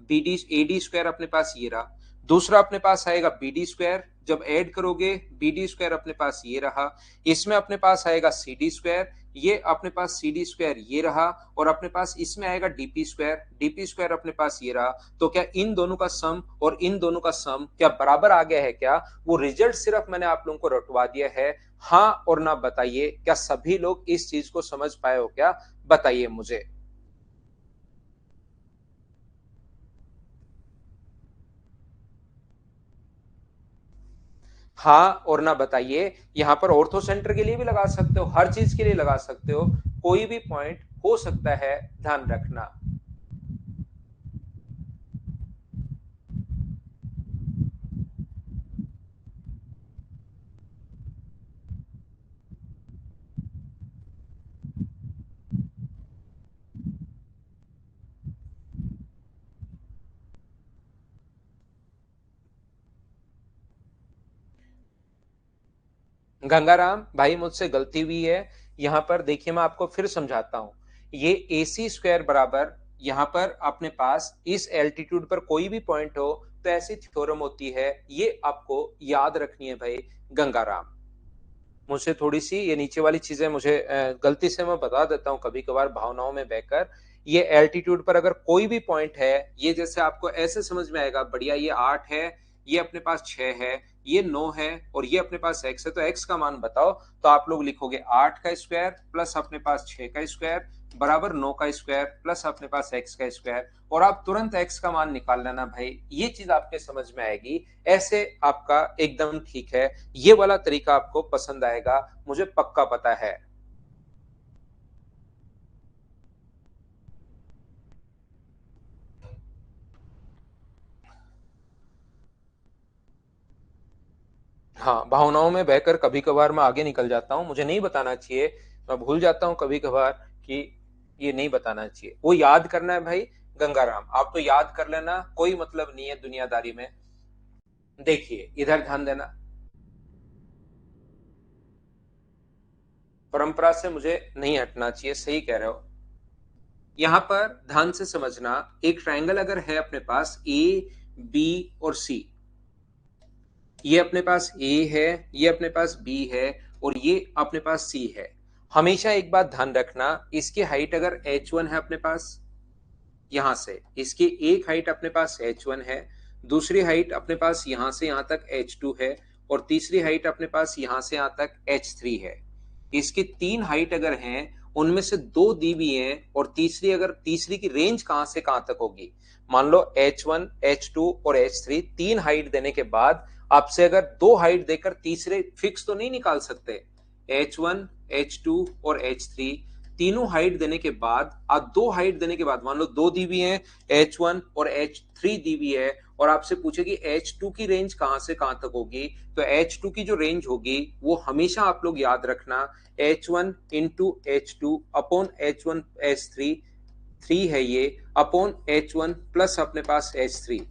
बीडी एडी स्क्वायर अपने पास ये रहा, दूसरा अपने पास आएगा बीडी स्क्वायर, जब ऐड करोगे बीडी स्क्वायर अपने पास ये रहा, इसमें अपने पास आएगा सीडी स्क्वायर, ये अपने पास सीडी स्क्वायर ये रहा, और अपने पास इसमें आएगा डीपी स्क्वायर अपने पास ये रहा। तो क्या इन दोनों का सम और इन दोनों का सम क्या बराबर आ गया है क्या, वो रिजल्ट सिर्फ मैंने आप लोगों को रटवा दिया है। हाँ और ना बताइए, क्या सभी लोग इस चीज को समझ पाए हो क्या, बताइए मुझे। हाँ और ना बताइए। यहां पर ऑर्थो सेंटर के लिए भी लगा सकते हो, हर चीज के लिए लगा सकते हो, कोई भी पॉइंट हो सकता है, ध्यान रखना। गंगाराम भाई मुझसे गलती हुई है, यहां पर देखिए मैं आपको फिर समझाता हूं। ये ए सी स्क्वायर बराबर यहां पर अपने पास इस एल्टीट्यूड पर कोई भी पॉइंट हो तो ऐसी थ्योरम होती है, ये आपको याद रखनी है भाई गंगाराम। मुझसे थोड़ी सी ये नीचे वाली चीजें मुझे गलती से मैं बता देता हूँ कभी कभार भावनाओं में बहकर। ये एल्टीट्यूड पर अगर कोई भी पॉइंट है, ये जैसे आपको ऐसे समझ में आएगा बढ़िया, ये 8 है, ये अपने पास 6 है, ये 9 है, और ये अपने पास x है, तो x का मान बताओ, तो आप लोग लिखोगे 8 का स्क्वायर प्लस अपने पास 6 का स्क्वायर बराबर 9 का स्क्वायर प्लस अपने पास x का स्क्वायर, और आप तुरंत x का मान निकाल लेना भाई, ये चीज आपके समझ में आएगी। ऐसे आपका एकदम ठीक है, ये वाला तरीका आपको पसंद आएगा, मुझे पक्का पता है। हाँ भावनाओं में बहकर कभी कभार मैं आगे निकल जाता हूँ, मुझे नहीं बताना चाहिए, मैं भूल जाता हूँ कभी कभार कि ये नहीं बताना चाहिए। वो याद करना है भाई गंगाराम, आप तो याद कर लेना, कोई मतलब नहीं है दुनियादारी में। देखिए इधर ध्यान देना, परंपरा से मुझे नहीं हटना चाहिए, सही कह रहे हो। यहां पर ध्यान से समझना, एक ट्रायंगल अगर है अपने पास ए बी और सी, ये अपने पास ए है, ये अपने पास बी है, और ये अपने पास सी है। हमेशा एक बात ध्यान रखना, इसकी हाइट अगर h1 है अपने पास, यहां से इसकी एक हाइट अपने पास h1 है, दूसरी हाइट अपने पास यहां से यहां तक h2 है, और तीसरी हाइट अपने पास यहां से यहां तक h3 है। इसकी तीन हाइट अगर हैं, उनमें से दो दी हुई हैं, और तीसरी अगर तीसरी की रेंज कहां से कहां तक होगी, मान लो h1 h2 और h3, तीन हाइट देने के बाद आपसे अगर दो हाइट देकर तीसरे फिक्स तो नहीं निकाल सकते, h1 h2 और h3 तीनों हाइट देने के बाद, आप दो हाइट देने के बाद मान लो दो दी हुई है h1 और h3 दी हुई है, और आपसे पूछे कि h2 की रेंज कहां से कहां तक होगी, तो h2 की जो रेंज होगी वो हमेशा आप लोग याद रखना h1 into h2 upon h1 h3, 3 है ये, अपॉन h1 प्लस अपने पास h3,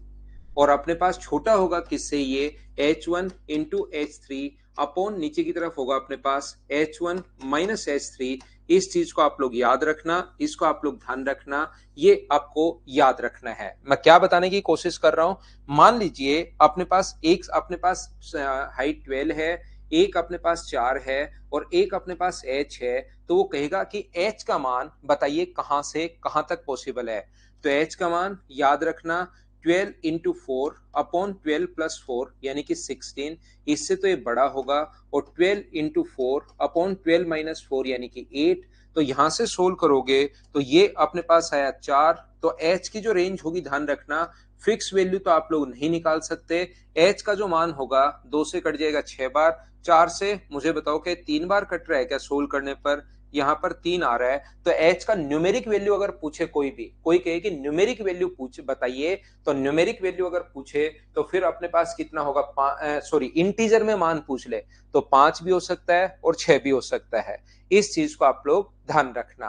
और अपने पास छोटा होगा किससे, ये h1 इंटू h3 अपॉन नीचे की तरफ होगा अपने पास h1 माइनस h3। इस चीज को आप लोग याद रखना, इसको आप लोग ध्यान रखना, ये आपको याद रखना है। मैं क्या बताने की कोशिश कर रहा हूं, मान लीजिए अपने पास एक अपने पास हाइट 12 है, एक अपने पास 4 है, और एक अपने पास h है, तो वो कहेगा कि h का मान बताइए कहां से कहां तक पॉसिबल है। तो h का मान याद रखना 12 इंटू 4 अपॉन 12 प्लस 4 यानी कि 16, इससे तो ये बड़ा होगा, और 12 इंटू 4 अपॉन 12 माइनस 4 यानी कि 8। तो यहां से सोल्व करोगे तो ये अपने पास आया 4। तो एच की जो रेंज होगी, ध्यान रखना, फिक्स वैल्यू तो आप लोग नहीं निकाल सकते। एच का जो मान होगा 2 से कट जाएगा 6 बार, 4 से मुझे बताओ कि 3 बार कट रहा है क्या सोल्व करने पर? यहाँ पर 3 आ रहा है। तो एच का न्यूमेरिक वैल्यू अगर पूछे, कोई कहे कि न्यूमेरिक वैल्यू पूछ बताइए, तो न्यूमेरिक वैल्यू अगर पूछे तो फिर अपने पास कितना होगा, सॉरी इंटीजर में मान पूछ ले तो 5 भी हो सकता है और 6 भी हो सकता है। इस चीज को आप लोग ध्यान रखना।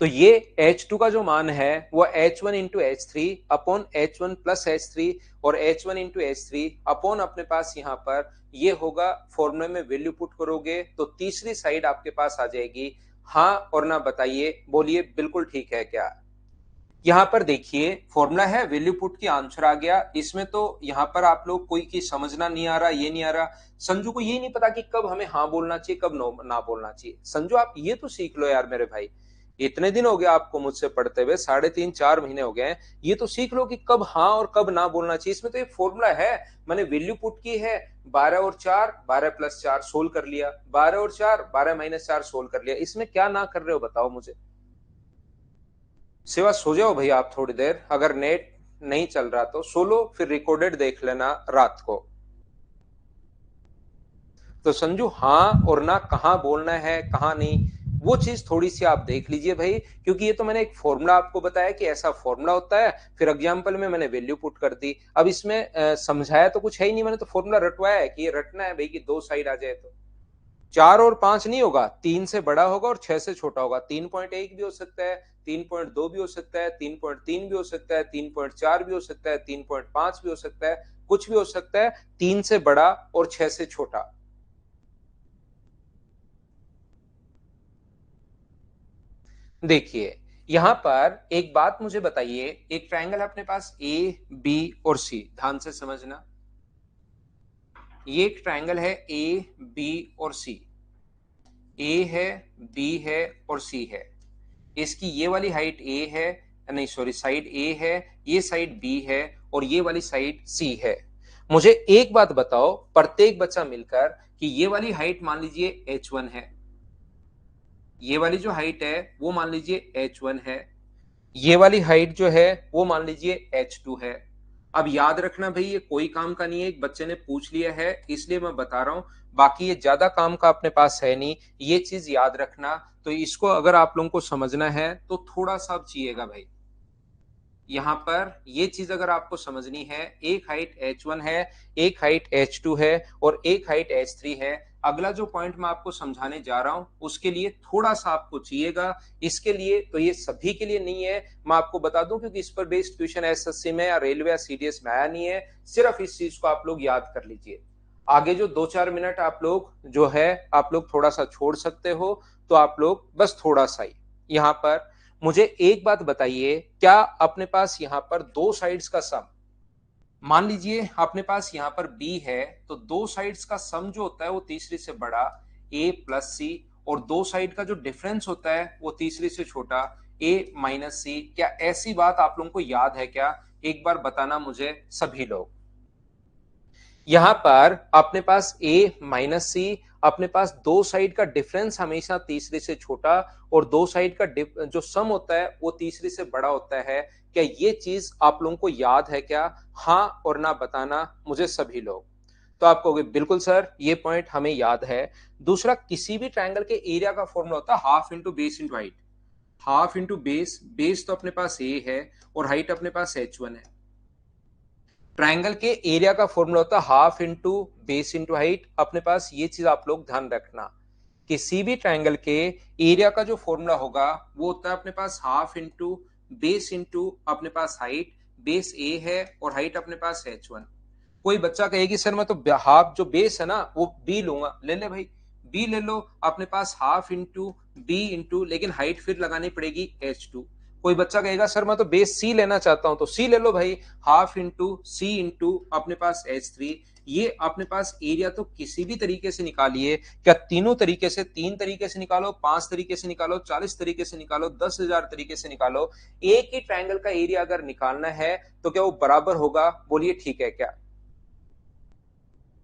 तो ये H2 का जो मान है वो H1 into H three upon H1 plus H3 और H1 into H three upon अपने पास यहाँ पर ये होगा, फॉर्मूले में वैल्यू पुट करोगे तो तीसरी साइड आपके पास आ जाएगी। हाँ और ना बताइए, बोलिए बिल्कुल ठीक है क्या? यहाँ पर देखिए फॉर्मूला है, वैल्यू पुट की आंसर आ गया। इसमें तो यहाँ पर आप लोग कोई की समझना नहीं आ रहा, ये नहीं आ रहा। संजू को ये नहीं पता कि कब हमें हाँ बोलना चाहिए, कब नो ना बोलना चाहिए। संजू आप ये तो सीख लो यार मेरे भाई, इतने दिन हो गया आपको मुझसे पढ़ते हुए, 3.5-4 महीने हो गए हैं। ये तो सीख लो कि कब हाँ और कब ना बोलना चाहिए। इसमें तो एक फॉर्मूला है, मैंने वैल्यू पुट की है, 12 और 4 12 प्लस 4 सोल्व कर लिया, 12 और 4 12 माइनस 4 सोल्व कर लिया। इसमें क्या ना कर रहे हो बताओ मुझे? सिवा सो जाओ भाई आप थोड़ी देर, अगर नेट नहीं चल रहा तो सो लो, फिर रिकॉर्डेड देख लेना रात को। तो संजू हाँ और ना कहाँ बोलना है कहाँ नहीं, वो चीज थोड़ी सी आप देख लीजिए भाई, क्योंकि ये तो मैंने एक फॉर्मूला आपको बताया कि ऐसा फॉर्मूला होता है, फिर एग्जाम्पल में मैंने वैल्यू पुट कर दी। अब इसमें समझाया तो कुछ है ही नहीं, मैंने तो फॉर्मूला रटवाया है कि ये रटना है भाई कि दो साइड आ जाए। तो 4 और 5 नहीं होगा, 3 से बड़ा होगा और 6 से छोटा होगा। 3.1 भी हो सकता है, 3.2 भी हो सकता है, 3.3 भी हो सकता है, 3.4 भी हो सकता है, 3.5 भी हो सकता है, कुछ भी हो सकता है 3 से बड़ा और 6 से छोटा। देखिए यहां पर एक बात मुझे बताइए, एक ट्रायंगल अपने पास ए बी और सी, ध्यान से समझना। ये एक ट्रायंगल है ए बी और सी, ए है बी है और सी है। इसकी ये वाली हाइट ए है, नहीं सॉरी साइड ए है, ये साइड बी है और ये वाली साइड सी है। मुझे एक बात बताओ, प्रत्येक बच्चा मिलकर, कि ये वाली हाइट मान लीजिए h1 है, ये वाली जो हाइट है वो मान लीजिए h1 है, ये वाली हाइट जो है वो मान लीजिए h2 है। अब याद रखना भाई ये कोई काम का नहीं है, एक बच्चे ने पूछ लिया है इसलिए मैं बता रहा हूं, बाकी ये ज्यादा काम का अपने पास है नहीं, ये चीज याद रखना। तो इसको अगर आप लोगों को समझना है तो थोड़ा सा चाहिएगा भाई। यहाँ पर ये चीज अगर आपको समझनी है, एक हाइट h1 है, एक हाइट h2 है और एक हाइट h3 है। अगला जो पॉइंट मैं आपको समझाने जा रहा हूं उसके लिए थोड़ा सा आपको चाहिएगा। इसके लिए तो ये सभी के लिए नहीं है, मैं आपको बता दूं, क्योंकि इस पर बेस्ड ट्यूशन एसएससी में या रेलवे या सीडीएस में आया नहीं है। सिर्फ इस चीज को आप लोग याद कर लीजिए। आगे जो 2-4 मिनट आप लोग जो है आप लोग थोड़ा सा छोड़ सकते हो, तो आप लोग बस थोड़ा सा ही यहाँ पर मुझे एक बात बताइए, क्या अपने पास यहाँ पर दो साइड्स का सम, मान लीजिए अपने पास यहाँ पर b है, तो दो साइड्स का सम जो होता है वो तीसरी से बड़ा a प्लस सी, और दो साइड का जो डिफरेंस होता है वो तीसरी से छोटा a माइनस सी। क्या ऐसी बात आप लोगों को याद है क्या? एक बार बताना मुझे सभी लोग। यहां पर अपने पास a माइनस सी, अपने पास दो साइड का डिफरेंस हमेशा तीसरे से छोटा और दो साइड का जो सम होता है वो तीसरे से बड़ा होता है। क्या ये चीज आप लोगों को याद है क्या? हाँ और ना बताना मुझे सभी लोग। तो आप कहोगे बिल्कुल सर ये पॉइंट हमें याद है। दूसरा, किसी भी ट्रायंगल के एरिया का फॉर्मूला होता है half into base into height. Half into base, base तो अपने पास a है और हाइट अपने पास h1 है। ट्रायंगल के एरिया का फॉर्मूला होता है half into base into height. अपने पास ये चीज आप लोग ध्यान रखना, किसी भी ट्रायंगल के एरिया का जो फॉर्मूला होगा वो होता है अपने पास हाफ इंटू बेस इंटू अपने पास हाइट। बेस ए है और हाइट अपने पास h1। कोई बच्चा कहेगी सर मैं तो हाफ जो बेस है ना वो बी लूंगा, ले ले भाई बी ले लो, अपने पास हाफ इंटू बी इंटू, लेकिन हाइट फिर लगानी पड़ेगी h2। कोई बच्चा कहेगा सर मैं तो बेस सी लेना चाहता हूं, तो सी ले लो भाई, हाफ इंटू सी इंटू अपने पास H3। ये अपने पास एरिया तो किसी भी तरीके से निकालिए, क्या तीनों तरीके से, 3 तरीके से निकालो, 5 तरीके से निकालो, 40 तरीके से निकालो, 10,000 तरीके से निकालो, एक ही ट्रायंगल का एरिया अगर निकालना है तो क्या वो बराबर होगा? बोलिए ठीक है क्या?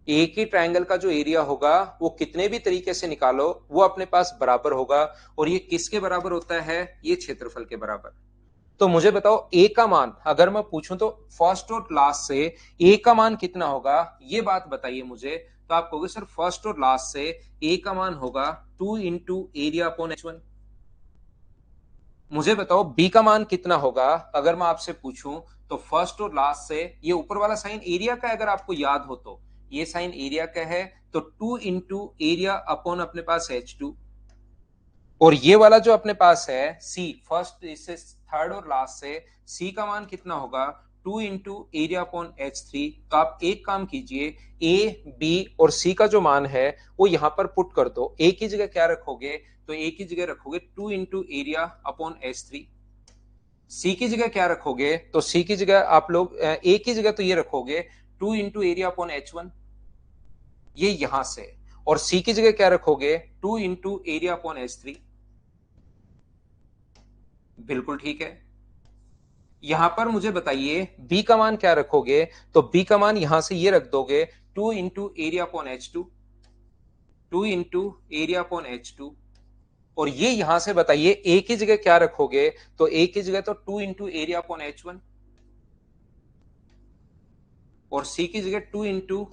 एक ही ट्रायंगल का जो एरिया होगा वो कितने भी तरीके से निकालो वो अपने पास बराबर होगा। और ये किसके बराबर होता है? ये क्षेत्रफल के बराबर। तो मुझे बताओ ए का मान अगर मैं पूछूं तो फर्स्ट और लास्ट से ए का मान कितना होगा, ये बात बताइए मुझे। तो आप कहोगे सर फर्स्ट और लास्ट से ए का मान होगा 2 इंटू एरिया अपॉन H1। मुझे बताओ बी का मान कितना होगा अगर मैं आपसे पूछूं तो फर्स्ट और लास्ट से, ये ऊपर वाला साइन एरिया का अगर आपको याद हो तो ये साइन एरिया का है, तो 2 इंटू एरिया अपॉन अपने पास H2। और ये वाला जो अपने पास है सी, फर्स्ट से थर्ड और लास्ट से सी का मान कितना होगा? 2 इंटू एरिया अपॉन H3। तो आप एक काम कीजिए, ए बी और सी का जो मान है वो यहां पर पुट कर दो। ए की जगह क्या रखोगे? तो ए की जगह रखोगे 2 इंटू एरिया अपॉन H3। सी की जगह क्या रखोगे? तो सी की जगह आप लोग ए की जगह तो ये रखोगे 2 इंटू एरिया अपॉन H1, ये यहां से। और सी की जगह क्या रखोगे? 2 इंटू एरिया अपॉन H3। बिल्कुल ठीक है। यहां पर मुझे बताइए बी का मान क्या रखोगे? तो बी का मान यहां से ये रख दोगे 2 into area upon H2, 2 into area upon H2। और ये यहां से बताइए ए की जगह क्या रखोगे? तो ए की जगह तो 2 इंटू एरिया अपॉन H1 और सी की जगह 2 इंटू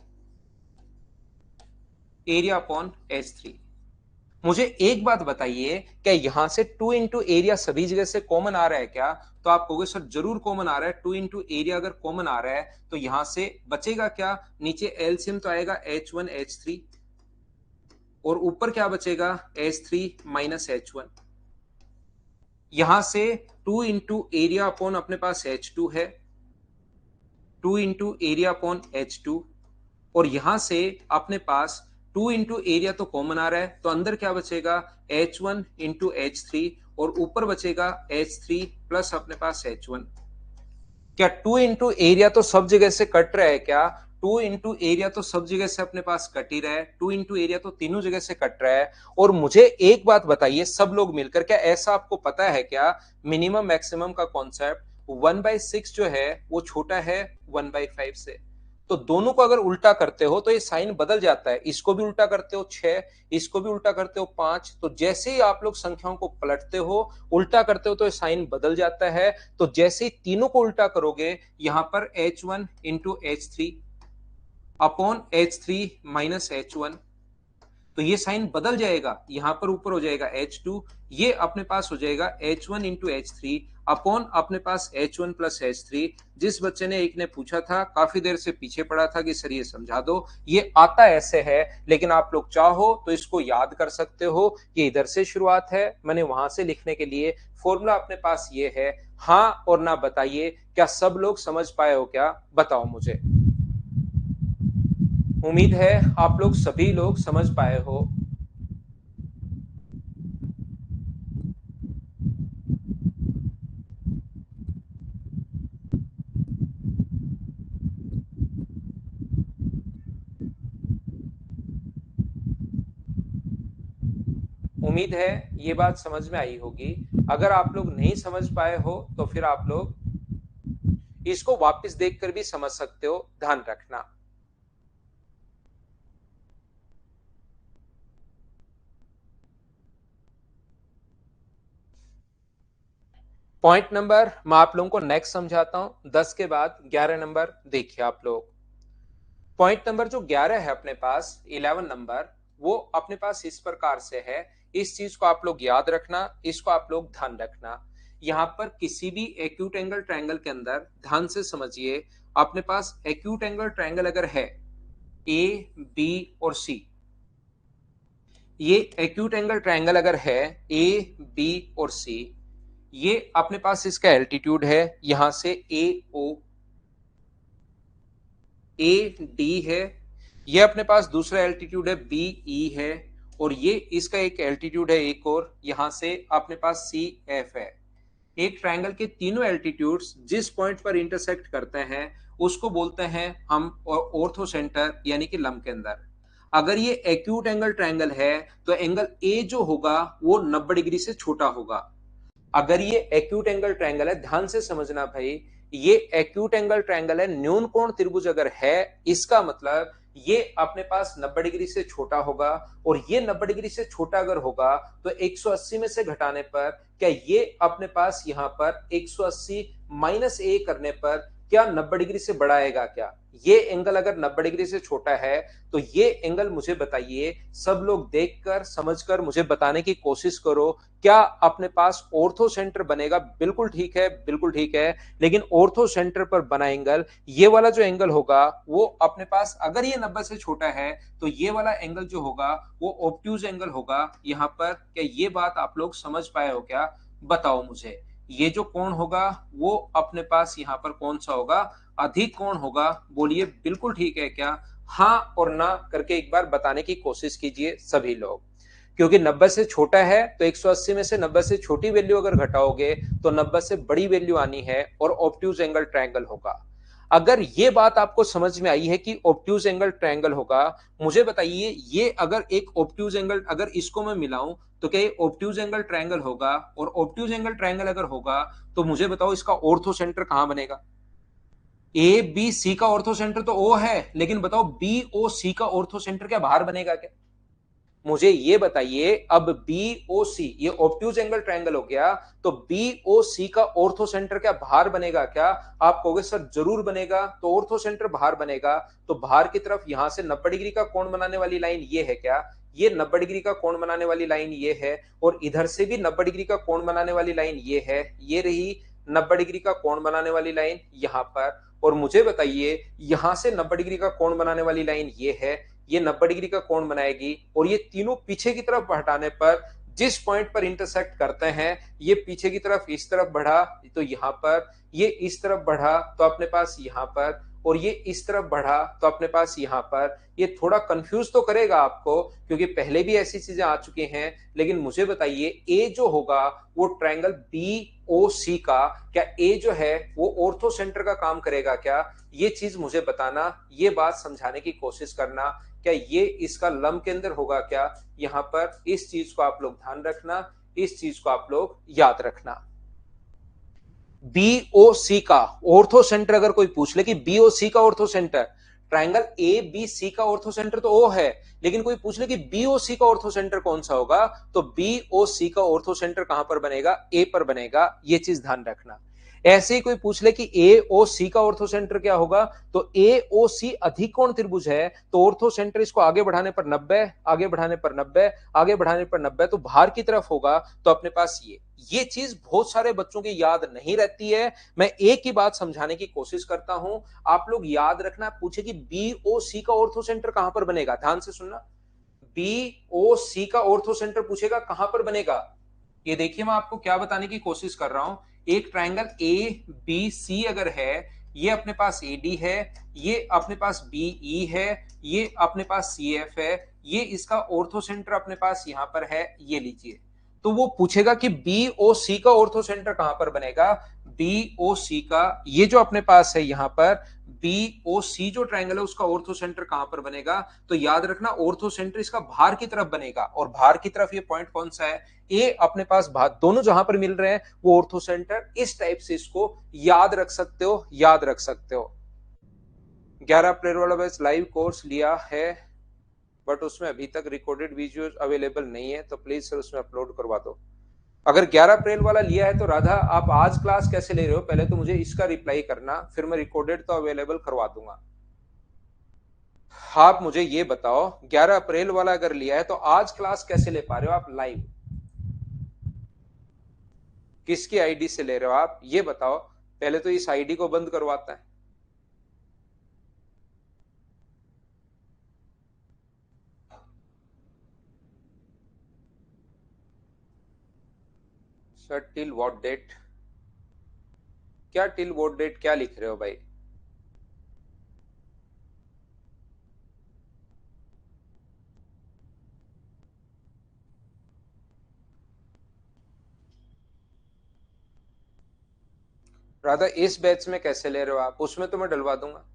एरिया अपॉन H3। मुझे एक बात बताइए, क्या यहां से 2 इंटू एरिया सभी जगह से कॉमन आ रहा है क्या? तो आप कहोगे सर जरूर कॉमन आ रहा है। 2 इंटू एरिया अगर कॉमन आ रहा है तो यहां से बचेगा क्या? नीचे एलसीएम तो आएगा H1 H3 और ऊपर क्या बचेगा? H3 minus H1। यहां से 2 इंटू एरिया अपॉन अपने पास H2 है, 2 इंटू एरिया अपॉन H2। और यहां से अपने पास 2 इंटू एरिया तो कॉमन आ रहा है, तो अंदर क्या बचेगा? H1 इंटू H3 और ऊपर बचेगा H3 प्लस अपने पास H1। क्या 2 इंटू एरिया तो सब जगह से कट रहा है क्या? 2 इंटू एरिया तो सब जगह से अपने पास कट ही रहा है, 2 इंटू एरिया तो तीनों जगह से कट रहा है। और मुझे एक बात बताइए सब लोग मिलकर, क्या ऐसा आपको पता है क्या मिनिमम मैक्सिमम का कॉन्सेप्ट? 1/6 जो है वो छोटा है 1/5 से। तो दोनों को अगर उल्टा करते हो तो ये साइन बदल जाता है। इसको भी उल्टा करते हो 6, इसको भी उल्टा करते हो 5। तो जैसे ही आप लोग संख्याओं को पलटते हो, उल्टा करते हो तो ये साइन बदल जाता है। तो जैसे ही तीनों को उल्टा करोगे यहां पर H1 into H3 upon H3 minus H1, तो ये साइन बदल जाएगा। यहां पर ऊपर हो जाएगा H2, ये अपने पास हो जाएगा H1 इंटू H3 अपॉन अपने पास H1 प्लस H3। जिस बच्चे ने एक ने पूछा था, काफी देर से पीछे पड़ा था कि सर ये समझा दो, ये आता ऐसे है, लेकिन आप लोग चाहो तो इसको याद कर सकते हो। ये इधर से शुरुआत है, मैंने वहां से लिखने के लिए फॉर्मूला अपने पास ये है। हाँ और ना बताइए, क्या सब लोग समझ पाए हो क्या? बताओ मुझे। उम्मीद है आप लोग सभी लोग समझ पाए हो। उम्मीद है ये बात समझ में आई होगी। अगर आप लोग नहीं समझ पाए हो तो फिर आप लोग इसको वापस देखकर भी समझ सकते हो, ध्यान रखना। पॉइंट नंबर मैं आप लोगों को नेक्स्ट समझाता हूं। 10 के बाद 11 नंबर देखिए आप लोग। पॉइंट नंबर जो 11 है अपने पास, 11 नंबर, वो अपने पास इस प्रकार से है। इस चीज को आप लोग याद रखना, इसको आप लोग ध्यान रखना। यहां पर किसी भी एक्यूट एंगल ट्रायंगल के अंदर ध्यान से समझिए, अपने पास एक्यूट एंगल ट्रायंगल अगर है ए बी और सी, ये एक्यूट एंगल ट्रायंगल अगर है ए बी और सी, ये अपने पास इसका एल्टीट्यूड है यहां से ए ओ, ए डी है, ये अपने पास दूसरा एल्टीट्यूड है बी ई है, और ये इसका एक एल्टीट्यूड है एक और, यहां से अपने पास सी एफ है। एक ट्रायंगल के तीनों एल्टीट्यूड्स जिस पॉइंट पर इंटरसेक्ट करते हैं उसको बोलते हैं हम ऑर्थो सेंटर यानी कि लंब केंद्र। अगर ये एक्यूट एंगल ट्रायंगल है तो एंगल ए जो होगा वो 90 डिग्री से छोटा होगा। अगर ये एक्यूट एंगल ट्रायंगल है, ध्यान से समझना भाई, ये एक्यूट एंगल ट्रायंगल है, न्यून कोण त्रिभुज अगर है, इसका मतलब ये अपने पास 90 डिग्री से छोटा होगा, और ये 90 डिग्री से छोटा अगर होगा तो 180 में से घटाने पर क्या ये अपने पास यहां पर 180 माइनस ए करने पर क्या 90 डिग्री से बड़ा आएगा क्या? ये एंगल अगर 90 डिग्री से छोटा है तो ये एंगल मुझे बताइए, सब लोग देखकर समझकर मुझे बताने की कोशिश करो, क्या अपने पास ऑर्थो सेंटर बनेगा? बिल्कुल ठीक है, बिल्कुल ठीक है, लेकिन ऑर्थो सेंटर पर बना एंगल, ये वाला जो एंगल होगा वो अपने पास अगर ये 90 से छोटा है तो ये वाला एंगल जो होगा वो ऑब्ट्यूज एंगल होगा यहां पर। क्या ये बात आप लोग समझ पाए हो क्या? बताओ मुझे। ये जो कोण होगा वो अपने पास यहां पर कौन सा होगा? अधिक कोण होगा। बोलिए बिल्कुल ठीक है क्या? हाँ और ना करके एक बार बताने की कोशिश कीजिए सभी लोग। क्योंकि 90 से छोटा है तो 180 में से 90 से छोटी वैल्यू अगर घटाओगे तो 90 से बड़ी वैल्यू आनी है और ऑब्ट्यूज एंगल ट्रायंगल होगा। अगर ये बात आपको समझ में आई है कि ऑब्ट्यूज एंगल ट्रायंगल होगा, मुझे बताइए ये अगर एक ऑब्ट्यूज एंगल अगर इसको मैं मिलाऊं तो क्या ये ऑब्ट्यूज एंगल ट्रायंगल होगा? और ऑब्ट्यूज एंगल ट्रायंगल अगर होगा तो मुझे बताओ इसका ऑर्थो सेंटर कहां बनेगा? ए बी सी का ऑर्थो सेंटर तो ओ है, लेकिन बताओ बी ओ सी का ऑर्थो सेंटर क्या बाहर बनेगा क्या? मुझे ये बताइए, अब बी ओ सी ये ऑब्ट्यूज एंगल ट्रायंगल हो गया, तो बी ओ सी का ऑर्थो सेंटर क्या बाहर बनेगा क्या? आप कहोगे सर जरूर बनेगा, तो ऑर्थो सेंटर बाहर बनेगा तो बाहर की तरफ यहां से 90 डिग्री का कोण बनाने वाली लाइन ये है क्या? ये 90 डिग्री का कोण बनाने वाली लाइन ये है, और इधर से भी 90 डिग्री का कोण बनाने वाली लाइन ये है, ये रही 90 डिग्री का कोण बनाने वाली लाइन यहां पर। और मुझे बताइए यहां से 90 डिग्री का कोण बनाने वाली लाइन ये है, ये 90 डिग्री का कोण बनाएगी, और ये तीनों पीछे की तरफ हटाने पर जिस पॉइंट पर इंटरसेक्ट करते हैं, ये पीछे की तरफ इस तरफ बढ़ा तो यहां पर, ये इस तरफ बढ़ा तो अपने पास यहां पर, और ये इस तरफ बढ़ा तो अपने पास यहां पर। ये थोड़ा कंफ्यूज तो करेगा आपको क्योंकि पहले भी ऐसी चीजें आ चुकी हैं, लेकिन मुझे बताइए ए जो होगा वो ट्रायंगल बी ओ सी का, क्या ए जो है वो ऑर्थो सेंटर का काम करेगा क्या? ये चीज मुझे बताना, ये बात समझाने की कोशिश करना, क्या ये इसका लंब केंद्र होगा क्या? यहां पर इस चीज को आप लोग ध्यान रखना, इस चीज को आप लोग याद रखना। बीओसी का ऑर्थो सेंटर अगर कोई पूछ ले कि बीओसी का orthocentre, triangle A B C का ऑर्थो सेंटर तो ओ है, लेकिन कोई पूछ ले कि बीओसी का ऑर्थो सेंटर कौन सा होगा, तो बीओसी का ऑर्थो सेंटर कहां पर बनेगा? ए पर बनेगा। ये चीज ध्यान रखना। ऐसे ही कोई पूछ ले कि ए ओ सी का ऑर्थो सेंटर क्या होगा, तो ए ओ सी अधिक कोण त्रिभुज है तो ऑर्थो सेंटर इसको आगे बढ़ाने पर 90, आगे बढ़ाने पर 90, आगे बढ़ाने पर 90, तो बाहर की तरफ होगा तो अपने पास ये चीज बहुत सारे बच्चों की याद नहीं रहती है। मैं एक ही बात समझाने की कोशिश करता हूं, आप लोग याद रखना। पूछे कि बी ओ सी का ऑर्थो सेंटर कहां पर बनेगा, ध्यान से सुनना। बी ओ सी का ऑर्थो सेंटर पूछेगा कहां पर बनेगा। ये देखिए मैं आपको क्या बताने की कोशिश कर रहा हूं। एक ट्रायंगल ए बी सी अगर है, ये अपने पास ए डी है, ये अपने पास बी ई है, ये अपने पास सी एफ है, ये इसका ऑर्थो सेंटर अपने पास यहां पर है, ये लीजिए। तो वो पूछेगा कि बी ओ सी का ऑर्थो सेंटर कहां पर बनेगा? बी ओ सी का ये जो अपने पास है यहां पर, बी ओ सी जो ट्रायंगल है उसका ऑर्थो सेंटर कहां पर बनेगा? तो याद रखना ऑर्थो सेंटर इसका बाहर की तरफ बनेगा, और बाहर की तरफ ये पॉइंट कौन सा है? ए अपने पास दोनों जहां पर मिल रहे हैं वो ऑर्थो सेंटर। इस टाइप से इसको याद रख सकते हो, याद रख सकते हो। 11 अप्रैल वाला बैच लाइव कोर्स लिया है, बट उसमें अभी तक रिकॉर्डेड वीडियो अवेलेबल नहीं है, तो प्लीज सर उसमें अपलोड करवा दो। अगर 11 अप्रैल वाला लिया है तो राधा आप आज क्लास कैसे ले रहे हो, पहले तो मुझे इसका रिप्लाई करना, फिर मैं रिकॉर्डेड तो अवेलेबल करवा दूंगा। आप मुझे ये बताओ 11 अप्रैल वाला अगर लिया है तो आज क्लास कैसे ले पा रहे हो आप लाइव? किसकी आईडी से ले रहे हो आप ये बताओ, पहले तो इस आईडी को बंद करवाता है। Sir till what date? क्या टिल व्हाट डेट क्या लिख रहे हो भाई? राधा इस बैच में कैसे ले रहे हो आप? उसमें तो मैं डलवा दूंगा।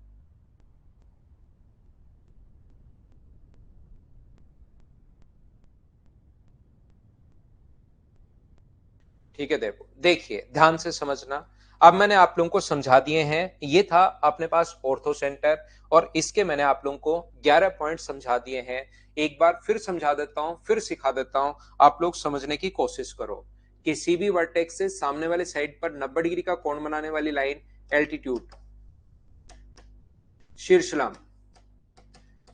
ठीक है, देखो देखिए ध्यान से समझना। अब मैंने आप लोगों को समझा दिए हैं। ये था अपने पास ऑर्थो सेंटर, और इसके मैंने आप लोगों को 11 पॉइंट समझा दिए हैं। एक बार फिर समझा देता हूं, फिर सिखा देता हूं, आप लोग समझने की कोशिश करो। किसी भी वर्टेक्स से सामने वाली साइड पर 90 डिग्री का कोण बनाने वाली लाइन एल्टीट्यूड शीर्षलंब,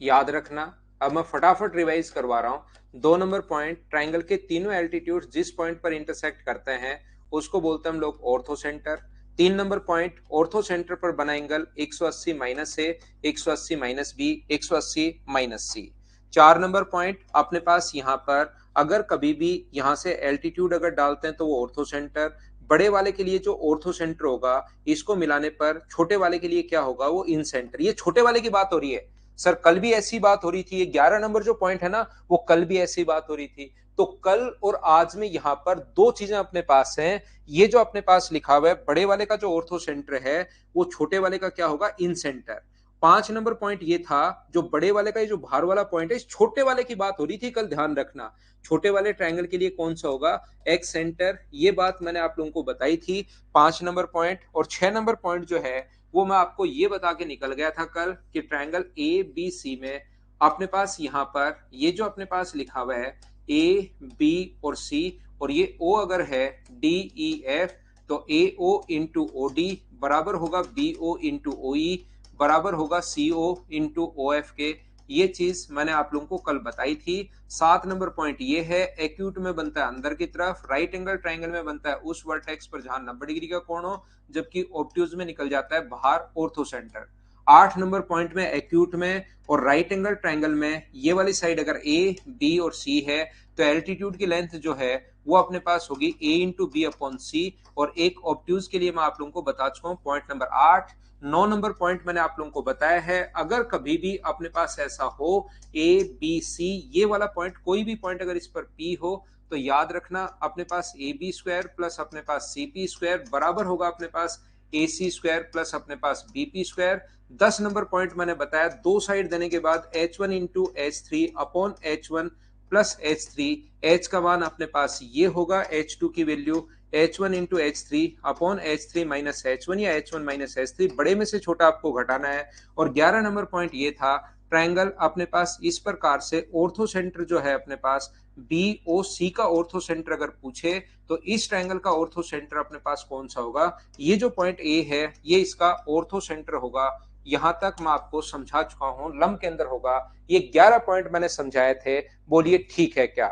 याद रखना। अब मैं फटाफट रिवाइज करवा रहा हूं। 2 नंबर पॉइंट, ट्राइंगल के तीनों एल्टीट्यूड जिस पॉइंट पर इंटरसेक्ट करते हैं उसको बोलते हैं हम लोग ortho centre. 3 number point, ortho centre पर बना एंगल 180 माइनस ए, 180 माइनस बी, 180 माइनस सी। 4 नंबर पॉइंट, अपने पास यहाँ पर अगर कभी भी यहाँ से एल्टीट्यूड अगर डालते हैं तो वो ऑर्थो सेंटर। बड़े वाले के लिए जो ऑर्थो सेंटर होगा, इसको मिलाने पर छोटे वाले के लिए क्या होगा, वो इन सेंटर। ये छोटे वाले की बात हो रही है सर, कल भी ऐसी बात हो रही थी। ये 11 नंबर जो पॉइंट है ना, वो कल भी ऐसी बात हो रही थी। तो कल और आज में यहाँ पर दो चीजें अपने पास हैं। ये जो अपने पास लिखा हुआ है, बड़े वाले का जो ऑर्थो सेंटर है वो छोटे वाले का क्या होगा, इन सेंटर। 5 नंबर पॉइंट ये था, जो बड़े वाले का ये जो बाहर वाला पॉइंट है, इस छोटे वाले की बात हो रही थी कल, ध्यान रखना। छोटे वाले ट्रायंगल के लिए कौन सा होगा, एक्स सेंटर। ये बात मैंने आप लोगों को बताई थी। 5 नंबर पॉइंट और 6 नंबर पॉइंट जो है वो मैं आपको ये बता के निकल गया था कल कि ट्रायंगल ए बी सी में अपने पास यहाँ पर ये जो अपने पास लिखा हुआ है ए बी और सी, और ये ओ अगर है डी ई एफ, तो ए ओ इंटू ओ डी बराबर होगा बी ओ इंटू ओ ई बराबर होगा सी ओ इंटू ओ एफ के। ये चीज मैंने आप लोगों को कल बताई थी। 7 नंबर पॉइंट ये है, एक्यूट में बनता है अंदर की तरफ, राइट एंगल ट्राइंगल में बनता है उस वर्टेक्स पर जहां 90 डिग्री का कोण हो, जबकि ऑब्ट्यूज में निकल जाता है बाहर ऑर्थो सेंटर। 8 नंबर पॉइंट में एक्यूट में और राइट एंगल ट्राइंगल में ये वाली साइड अगर ए बी और सी है, तो एल्टीट्यूड की लेंथ जो है वो अपने पास होगी ए इंटू बी अपॉन सी। और एक ऑब्ट्यूज के लिए मैं आप लोगों को बता चुका हूं, पॉइंट नंबर 8। 9 नंबर पॉइंट मैंने आप लोगों को बताया है, अगर कभी भी अपने पास ऐसा हो ए बी सी, ये वाला पॉइंट कोई भी पॉइंट अगर इस पर पी हो, तो याद रखना अपने पास ए बी स्क्वायर प्लस अपने पास सी पी स्क्वायर बराबर होगा अपने पास ए सी स्क्वायर प्लस अपने पास B P square. 10 number point मैंने बताया, दो साइड देने के बाद H one into H three upon H one plus H three. H का मान अपने पास ये होगा, एच टू की value H one into H three upon H three minus H one, या H one minus H three, बड़े में से छोटा आपको घटाना है। और 11 नंबर पॉइंट ये था, ट्रायंगल अपने पास इस प्रकार से ऑर्थो सेंटर जो है अपने पास बी ओ सी का ऑर्थो सेंटर अगर पूछे, तो इस ट्रायंगल का ऑर्थो सेंटर अपने पास कौन सा होगा, ये जो पॉइंट ए है ये इसका ऑर्थो सेंटर होगा। यहां तक मैं आपको समझा चुका हूं, लंब के अंदर होगा। ये 11 पॉइंट मैंने समझाए थे, बोलिए ठीक है क्या?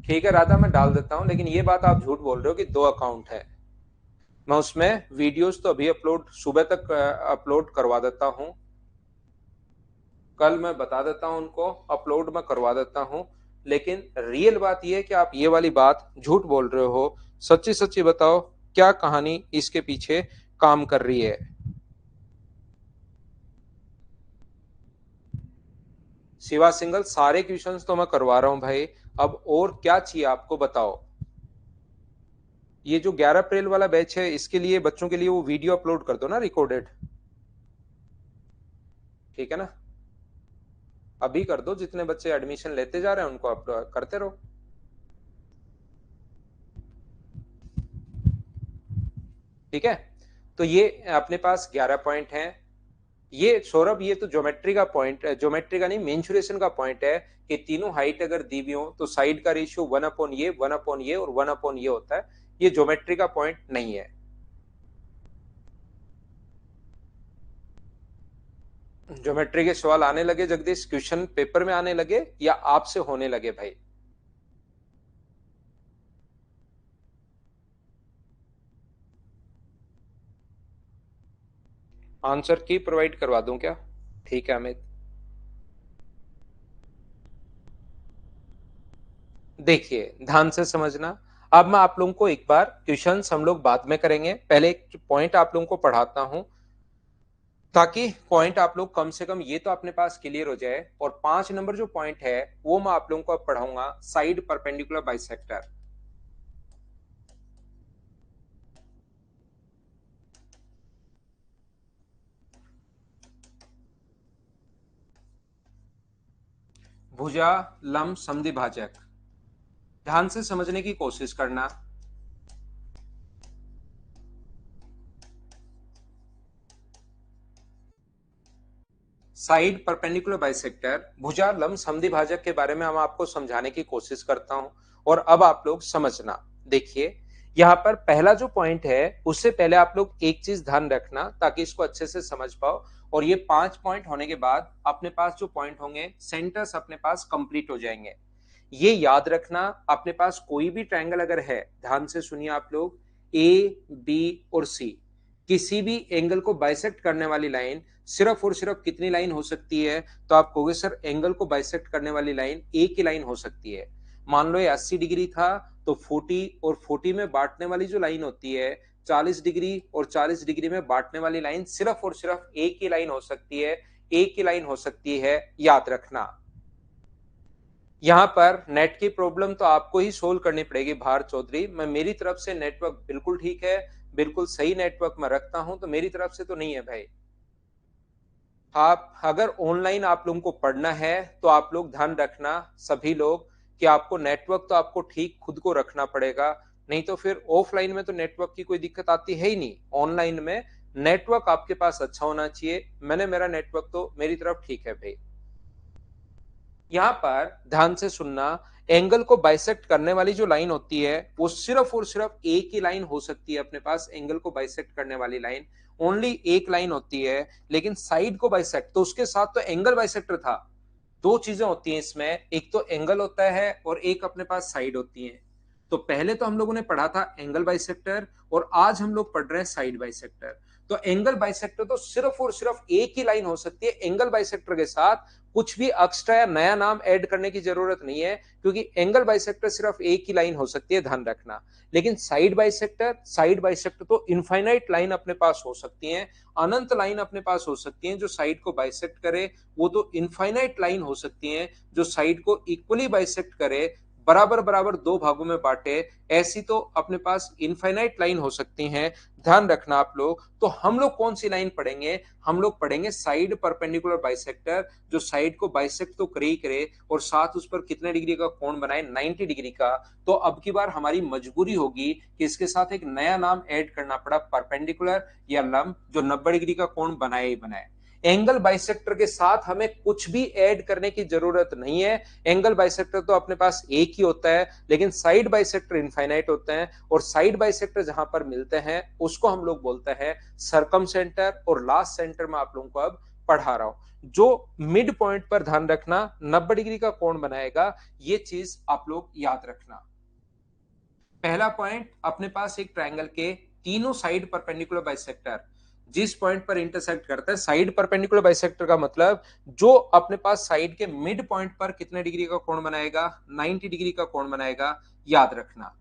ठीक है राधा, मैं डाल देता हूं, लेकिन ये बात आप झूठ बोल रहे हो कि 2 अकाउंट है। मैं उसमें वीडियोस तो अभी अपलोड सुबह तक अपलोड करवा देता हूं। कल मैं बता देता हूं उनको, अपलोड मैं करवा देता हूं। लेकिन रियल बात यह है कि आप ये वाली बात झूठ बोल रहे हो। सच्ची सच्ची बताओ, क्या कहानी इसके पीछे काम कर रही है? शिवा सिंगल, सारे क्वेश्चंस तो मैं करवा रहा हूं भाई। अब और क्या चाहिए आपको, बताओ। ये जो 11 अप्रैल वाला बैच है, इसके लिए बच्चों के लिए वो वीडियो अपलोड कर दो ना, रिकॉर्डेड। ठीक है ना, अभी कर दो। जितने बच्चे एडमिशन लेते जा रहे हैं उनको अपलोड करते रहो। ठीक है, तो ये अपने पास 11 पॉइंट हैं। ये सौरभ, ये तो ज्योमेट्री का पॉइंट है, ज्योमेट्री का नहीं, मेंसुरेशन का पॉइंट है कि तीनों हाइट अगर दी हुई हो तो साइड का रेशियो 1/ये, 1/ये और 1/ये होता है। ये ज्योमेट्री का पॉइंट नहीं है। ज्योमेट्री के सवाल आने लगे जगदीश, क्वेश्चन पेपर में आने लगे या आपसे होने लगे भाई? आंसर की प्रोवाइड करवा दूं क्या? ठीक है अमित। देखिए ध्यान से समझना। अब मैं आप लोगों को एक बार क्वेश्चंस हम लोग बाद में करेंगे, पहले एक पॉइंट आप लोगों को पढ़ाता हूं। ताकि पॉइंट आप लोग कम से कम ये तो अपने पास क्लियर हो जाए। और 5 नंबर जो पॉइंट है वो मैं आप लोगों को अब पढ़ाऊंगा, साइड परपेंडिकुलर बाइसेक्टर। भुजा लंब समद्विभाजक, ध्यान से समझने की कोशिश करना। साइड परपेंडिकुलर बाइसेक्टर, भुजा लंब समद्विभाजक के बारे में हम आपको समझाने की कोशिश करता हूं, और अब आप लोग समझना। देखिए, यहाँ पर पहला जो पॉइंट है उससे पहले आप लोग एक चीज ध्यान रखना ताकि इसको अच्छे से समझ पाओ। और ये 5 पॉइंट होने के बाद अपने पास जो पॉइंट होंगे, सेंटर्स अपने पास कंप्लीट हो जाएंगे। ये याद रखना, अपने पास कोई भी ट्रायंगल अगर है, ध्यान से सुनिए आप लोग, ए बी और सी, किसी भी एंगल को बाइसेक्ट करने वाली लाइन सिर्फ और सिर्फ कितनी लाइन हो सकती है? तो आप कहोगे सर एंगल को बाइसेक्ट करने वाली लाइन एक ही लाइन हो सकती है। मान लो ये 80 डिग्री था, तो 40 और 40 में बांटने वाली जो लाइन होती है, 40 डिग्री और 40 डिग्री में बांटने वाली लाइन सिर्फ और सिर्फ एक ही लाइन हो सकती है, एक ही लाइन हो सकती है, याद रखना। यहाँ पर नेट की प्रॉब्लम तो आपको ही सोल्व करनी पड़ेगी भार चौधरी। मैं मेरी तरफ से नेटवर्क बिल्कुल ठीक है, बिल्कुल सही नेटवर्क मैं रखता हूं, तो मेरी तरफ से तो नहीं है भाई। आप अगर ऑनलाइन आप लोगों को पढ़ना है तो आप लोग ध्यान रखना सभी लोग कि आपको नेटवर्क तो आपको ठीक खुद को रखना पड़ेगा, नहीं तो फिर ऑफलाइन में तो नेटवर्क की कोई दिक्कत आती है ही नहीं। ऑनलाइन में नेटवर्क आपके पास अच्छा होना चाहिए। मेरा नेटवर्क तो मेरी तरफ ठीक है भाई। यहाँ पर ध्यान से सुनना, एंगल को बाइसेक्ट करने वाली जो लाइन होती है वो सिर्फ और सिर्फ एक ही लाइन हो सकती है। अपने पास एंगल को बाइसेक्ट करने वाली लाइन ओनली एक लाइन होती है। लेकिन साइड को बाइसेक्ट, तो उसके साथ तो एंगल बाइसेक्टर था। दो चीजें होती हैं इसमें, एक तो एंगल होता है और एक अपने पास साइड होती है। तो पहले तो हम लोगों ने पढ़ा था एंगल बाइसेक्टर, और आज हम लोग पढ़ रहे हैं साइड बाइसेक्टर। तो एंगल बाइसेक्टर तो सिर्फ और सिर्फ एक ही लाइन हो सकती है। एंगल बाइसेक्टर के साथ कुछ भी एक्स्ट्रा या नया नाम ऐड करने की जरूरत नहीं है, क्योंकि एंगल बाइसेक्टर सिर्फ एक ही लाइन हो सकती है, ध्यान रखना। लेकिन साइड बाइसेक्टर तो इनफाइनाइट लाइन अपने पास हो सकती है, अनंत लाइन अपने पास हो सकती है जो साइड को बाइसेक्ट करे। वो तो इनफाइनाइट लाइन हो सकती है जो साइड को इक्वली बाइसेक्ट करे, बराबर बराबर दो भागों में बांटे। ऐसी तो अपने पास इनफाइनाइट लाइन हो सकती हैं, ध्यान रखना आप लोग। तो हम लोग कौन सी लाइन पढ़ेंगे? हम लोग पढ़ेंगे साइड परपेंडिकुलर बाइसेक्टर, जो साइड को बाइसेक्ट तो करे ही करे और साथ उस पर कितने डिग्री का कोण बनाए, 90 डिग्री का। तो अब की बार हमारी मजबूरी होगी कि इसके साथ एक नया नाम ऐड करना पड़ा, परपेंडिकुलर या लंब, जो 90 डिग्री का कोण बनाए ही बनाए। एंगल बाइसेक्टर के साथ हमें कुछ भी ऐड करने की जरूरत नहीं है। एंगल बाइसेक्टर तो अपने पास एक ही होता है, लेकिन साइड बाइसेक्टर इनफाइनाइट होते हैं। और साइड बाइसेक्टर जहां पर मिलते हैं उसको हम लोग बोलते हैं सरकम सेंटर। और लास्ट सेंटर में आप लोगों को अब पढ़ा रहा हूं, जो मिड पॉइंट पर ध्यान रखना 90 डिग्री का कोण बनाएगा। ये चीज आप लोग याद रखना। पहला पॉइंट, अपने पास एक ट्रायंगल के तीनों साइड परपेंडिकुलर बाइसेक्टर जिस पॉइंट पर इंटरसेक्ट करता है, साइड परपेंडिकुलर बाइसेक्टर का मतलब जो अपने पास साइड के मिड पॉइंट पर कितने डिग्री का कोण बनाएगा, 90 डिग्री का कोण बनाएगा, याद रखना।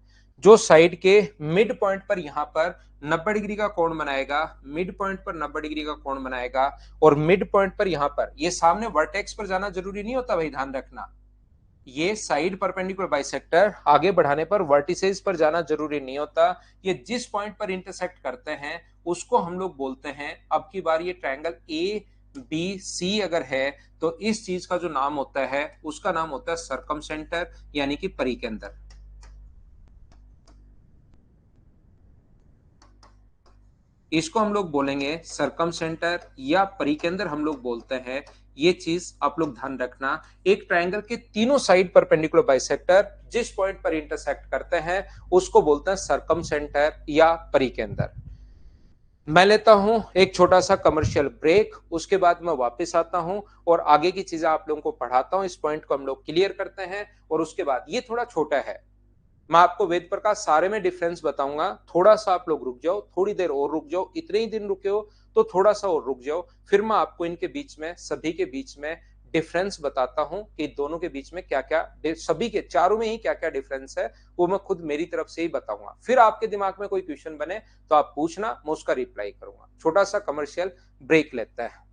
जो साइड के मिड पॉइंट पर यहां पर 90 डिग्री का कोण बनाएगा, मिड पॉइंट पर 90 डिग्री का कोण बनाएगा, और मिड पॉइंट पर यहां पर, ये सामने वर्टेक्स पर जाना जरूरी नहीं होता भाई, ध्यान रखना। ये साइड परपेंडिकुलर बाइसेक्टर आगे बढ़ाने पर वर्टिसेस पर जाना जरूरी नहीं होता। ये जिस पॉइंट पर इंटरसेक्ट करते हैं उसको हम लोग बोलते हैं, अब की बार ये ट्रायंगल ए बी सी अगर है तो इस चीज का जो नाम होता है उसका नाम होता है सरकम सेंटर, यानी कि परिकेंद्र। इसको हम लोग बोलेंगे सरकम सेंटर या परिकेंद्र हम लोग बोलते हैं। ये चीज आप लोग ध्यान रखना। एक ट्रायंगल के तीनों साइड परपेंडिकुलर बाइसेक्टर जिस पॉइंट पर इंटरसेक्ट करते हैं उसको बोलते हैं सरकम सेंटर या परिकेंद्र। मैं लेता हूं एक छोटा सा कमर्शियल ब्रेक, उसके बाद मैं वापस आता हूं और आगे की चीजें आप लोगों को पढ़ाता हूं। इस पॉइंट को हम लोग क्लियर करते हैं और उसके बाद, ये थोड़ा छोटा है, मैं आपको वेद प्रकाश सारे में डिफरेंस बताऊंगा। थोड़ा सा आप लोग रुक जाओ, थोड़ी देर और रुक जाओ, इतने ही दिन रुके हो तो थोड़ा सा और रुक जाओ, फिर मैं आपको इनके बीच में, सभी के बीच में डिफरेंस बताता हूं कि दोनों के बीच में क्या क्या, सभी के चारों में ही क्या क्या डिफरेंस है, वो मैं खुद मेरी तरफ से ही बताऊंगा। फिर आपके दिमाग में कोई क्वेश्चन बने तो आप पूछना, मैं उसका रिप्लाई करूंगा। छोटा सा कमर्शियल ब्रेक लेता है।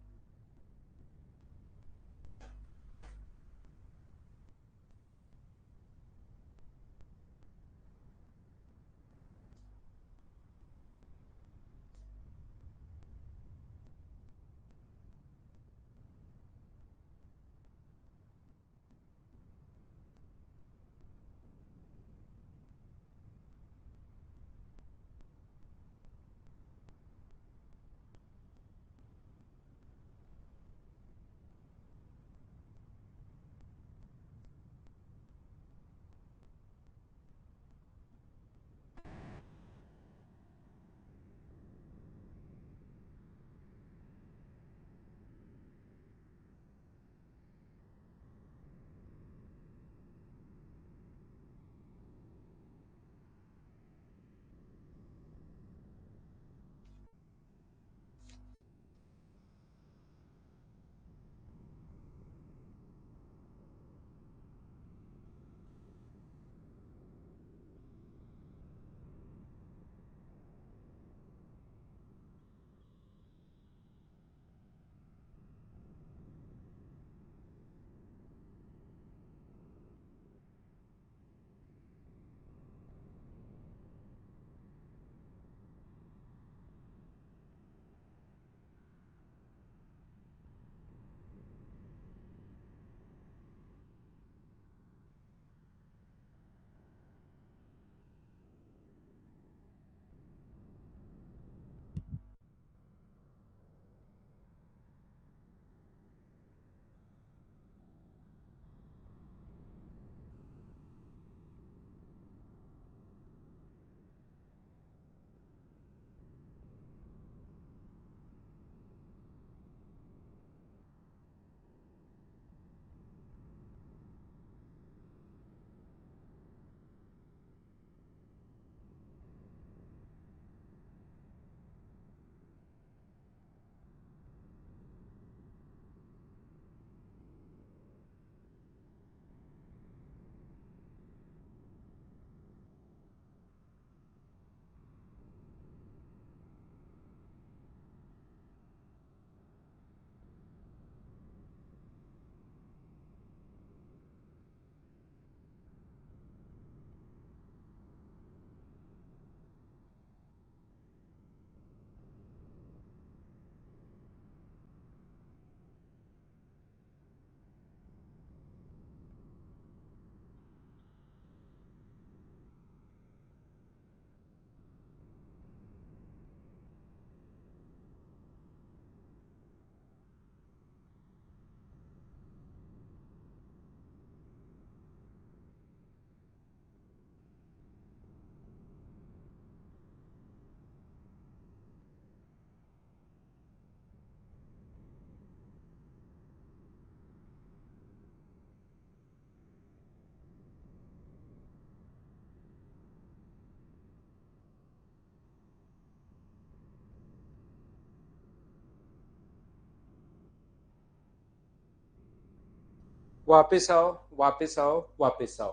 वापस आओ, वापस आओ, वापस आओ।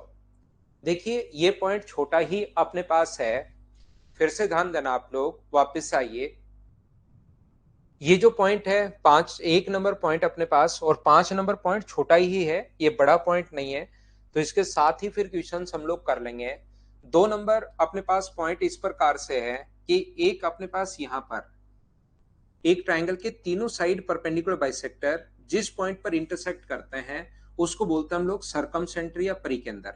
देखिए ये पॉइंट छोटा ही अपने पास है, फिर से ध्यान देना आप लोग, वापस आइए। ये जो पॉइंट है, पांच, एक नंबर पॉइंट अपने पास और 5 नंबर पॉइंट छोटा ही है, ये बड़ा पॉइंट नहीं है। तो इसके साथ ही फिर क्वेश्चन हम लोग कर लेंगे। 2 नंबर अपने पास पॉइंट इस प्रकार से है कि एक अपने पास यहां पर एक ट्रायंगल के तीनों साइड परपेंडिकुलर बाइसेक्टर जिस पॉइंट पर इंटरसेक्ट करते हैं उसको बोलते हैं हम लोग सरकमसेंटर या परिकेंद्र।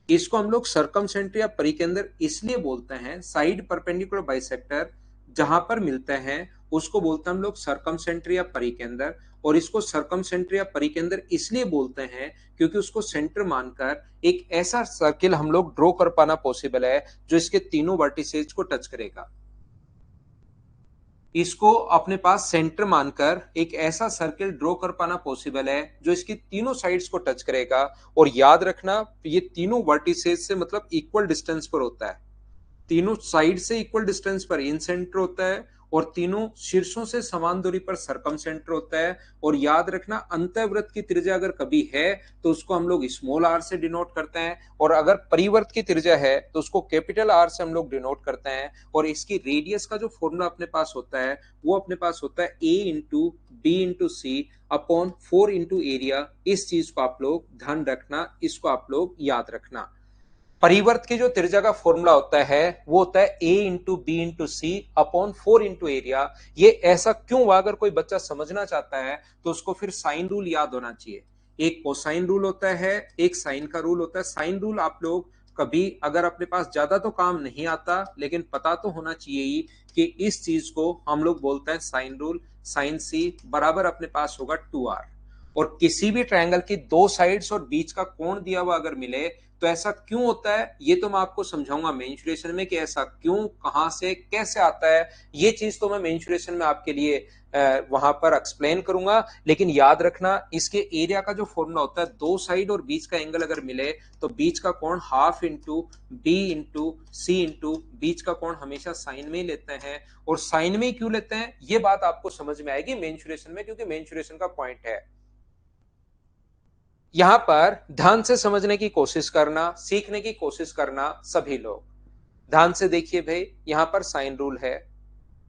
इसको हम लोग सरकमसेंटर या परिकेंद्र इसलिए बोलते हैं, साइड परपेंडिकुलर बाइसेक्टर जहां पर मिलते हैं उसको बोलते हैं हम लोग सरकमसेंटर या परिकेंद्र। और इसको सरकमसेंटर या परिकेंद्र इसलिए बोलते हैं क्योंकि उसको सेंटर मानकर एक ऐसा सर्किल हम लोग ड्रॉ कर पाना पॉसिबल है जो इसके तीनों वर्टिसेज को टच करेगा। इसको अपने पास सेंटर मानकर एक ऐसा सर्किल ड्रॉ कर पाना पॉसिबल है जो इसकी तीनों साइड्स को टच करेगा। और याद रखना, ये तीनों वर्टिसेज से मतलब इक्वल डिस्टेंस पर होता है, तीनों साइड से इक्वल डिस्टेंस पर इन सेंटर होता है और तीनों शीर्षों से समान दूरी पर सरकम सेंटर होता है। और याद रखना, अंतःवृत्त की त्रिज्या अगर कभी है तो उसको हम लोग स्मॉल आर से डिनोट करते हैं, और अगर परिवर्त की त्रिज्या है तो उसको कैपिटल आर से हम लोग डिनोट करते हैं। और इसकी रेडियस का जो फॉर्मूला अपने पास होता है वो अपने पास होता है a into B into C upon 4 into area. इस चीज को आप लोग ध्यान रखना, इसको आप लोग याद रखना। परिवर्त की जो त्रिज्या का फॉर्मूला होता है वो होता है a into B into C upon 4 into area. ये ऐसा क्यों हुआ, अगर कोई बच्चा समझना चाहता है तो उसको फिर साइन रूल याद होना चाहिए। एक कोसाइन रूल होता है, एक साइन का रूल होता है। साइन रूल आप लोग कभी, अगर अपने पास ज्यादा तो काम नहीं आता लेकिन पता तो होना चाहिए ही कि इस चीज को हम लोग बोलते हैं साइन रूल। साइन सी बराबर अपने पास होगा 2r। और किसी भी ट्रायंगल की दो साइड्स और बीच का कोण दिया हुआ अगर मिले तो ऐसा क्यों होता है ये तो मैं आपको समझाऊंगा मेंसुरेशन में कि ऐसा क्यों, कहां से, कैसे आता है। ये चीज तो मैं मेंसुरेशन में आपके लिए वहां पर एक्सप्लेन करूंगा। लेकिन याद रखना, इसके एरिया का जो फॉर्मूला होता है, दो साइड और बीच का एंगल अगर मिले तो बीच का कोण हाफ इंटू बी इंटू सी इंटू बीच का कोण हमेशा साइन में ही लेते हैं। और साइन में ही क्यों लेते हैं ये बात आपको समझ में आएगी मेंसुरेशन में, क्योंकि मेंसुरेशन का पॉइंट है। यहां पर ध्यान से समझने की कोशिश करना, सीखने की कोशिश करना सभी लोग। ध्यान से देखिए भाई, यहां पर साइन रूल है,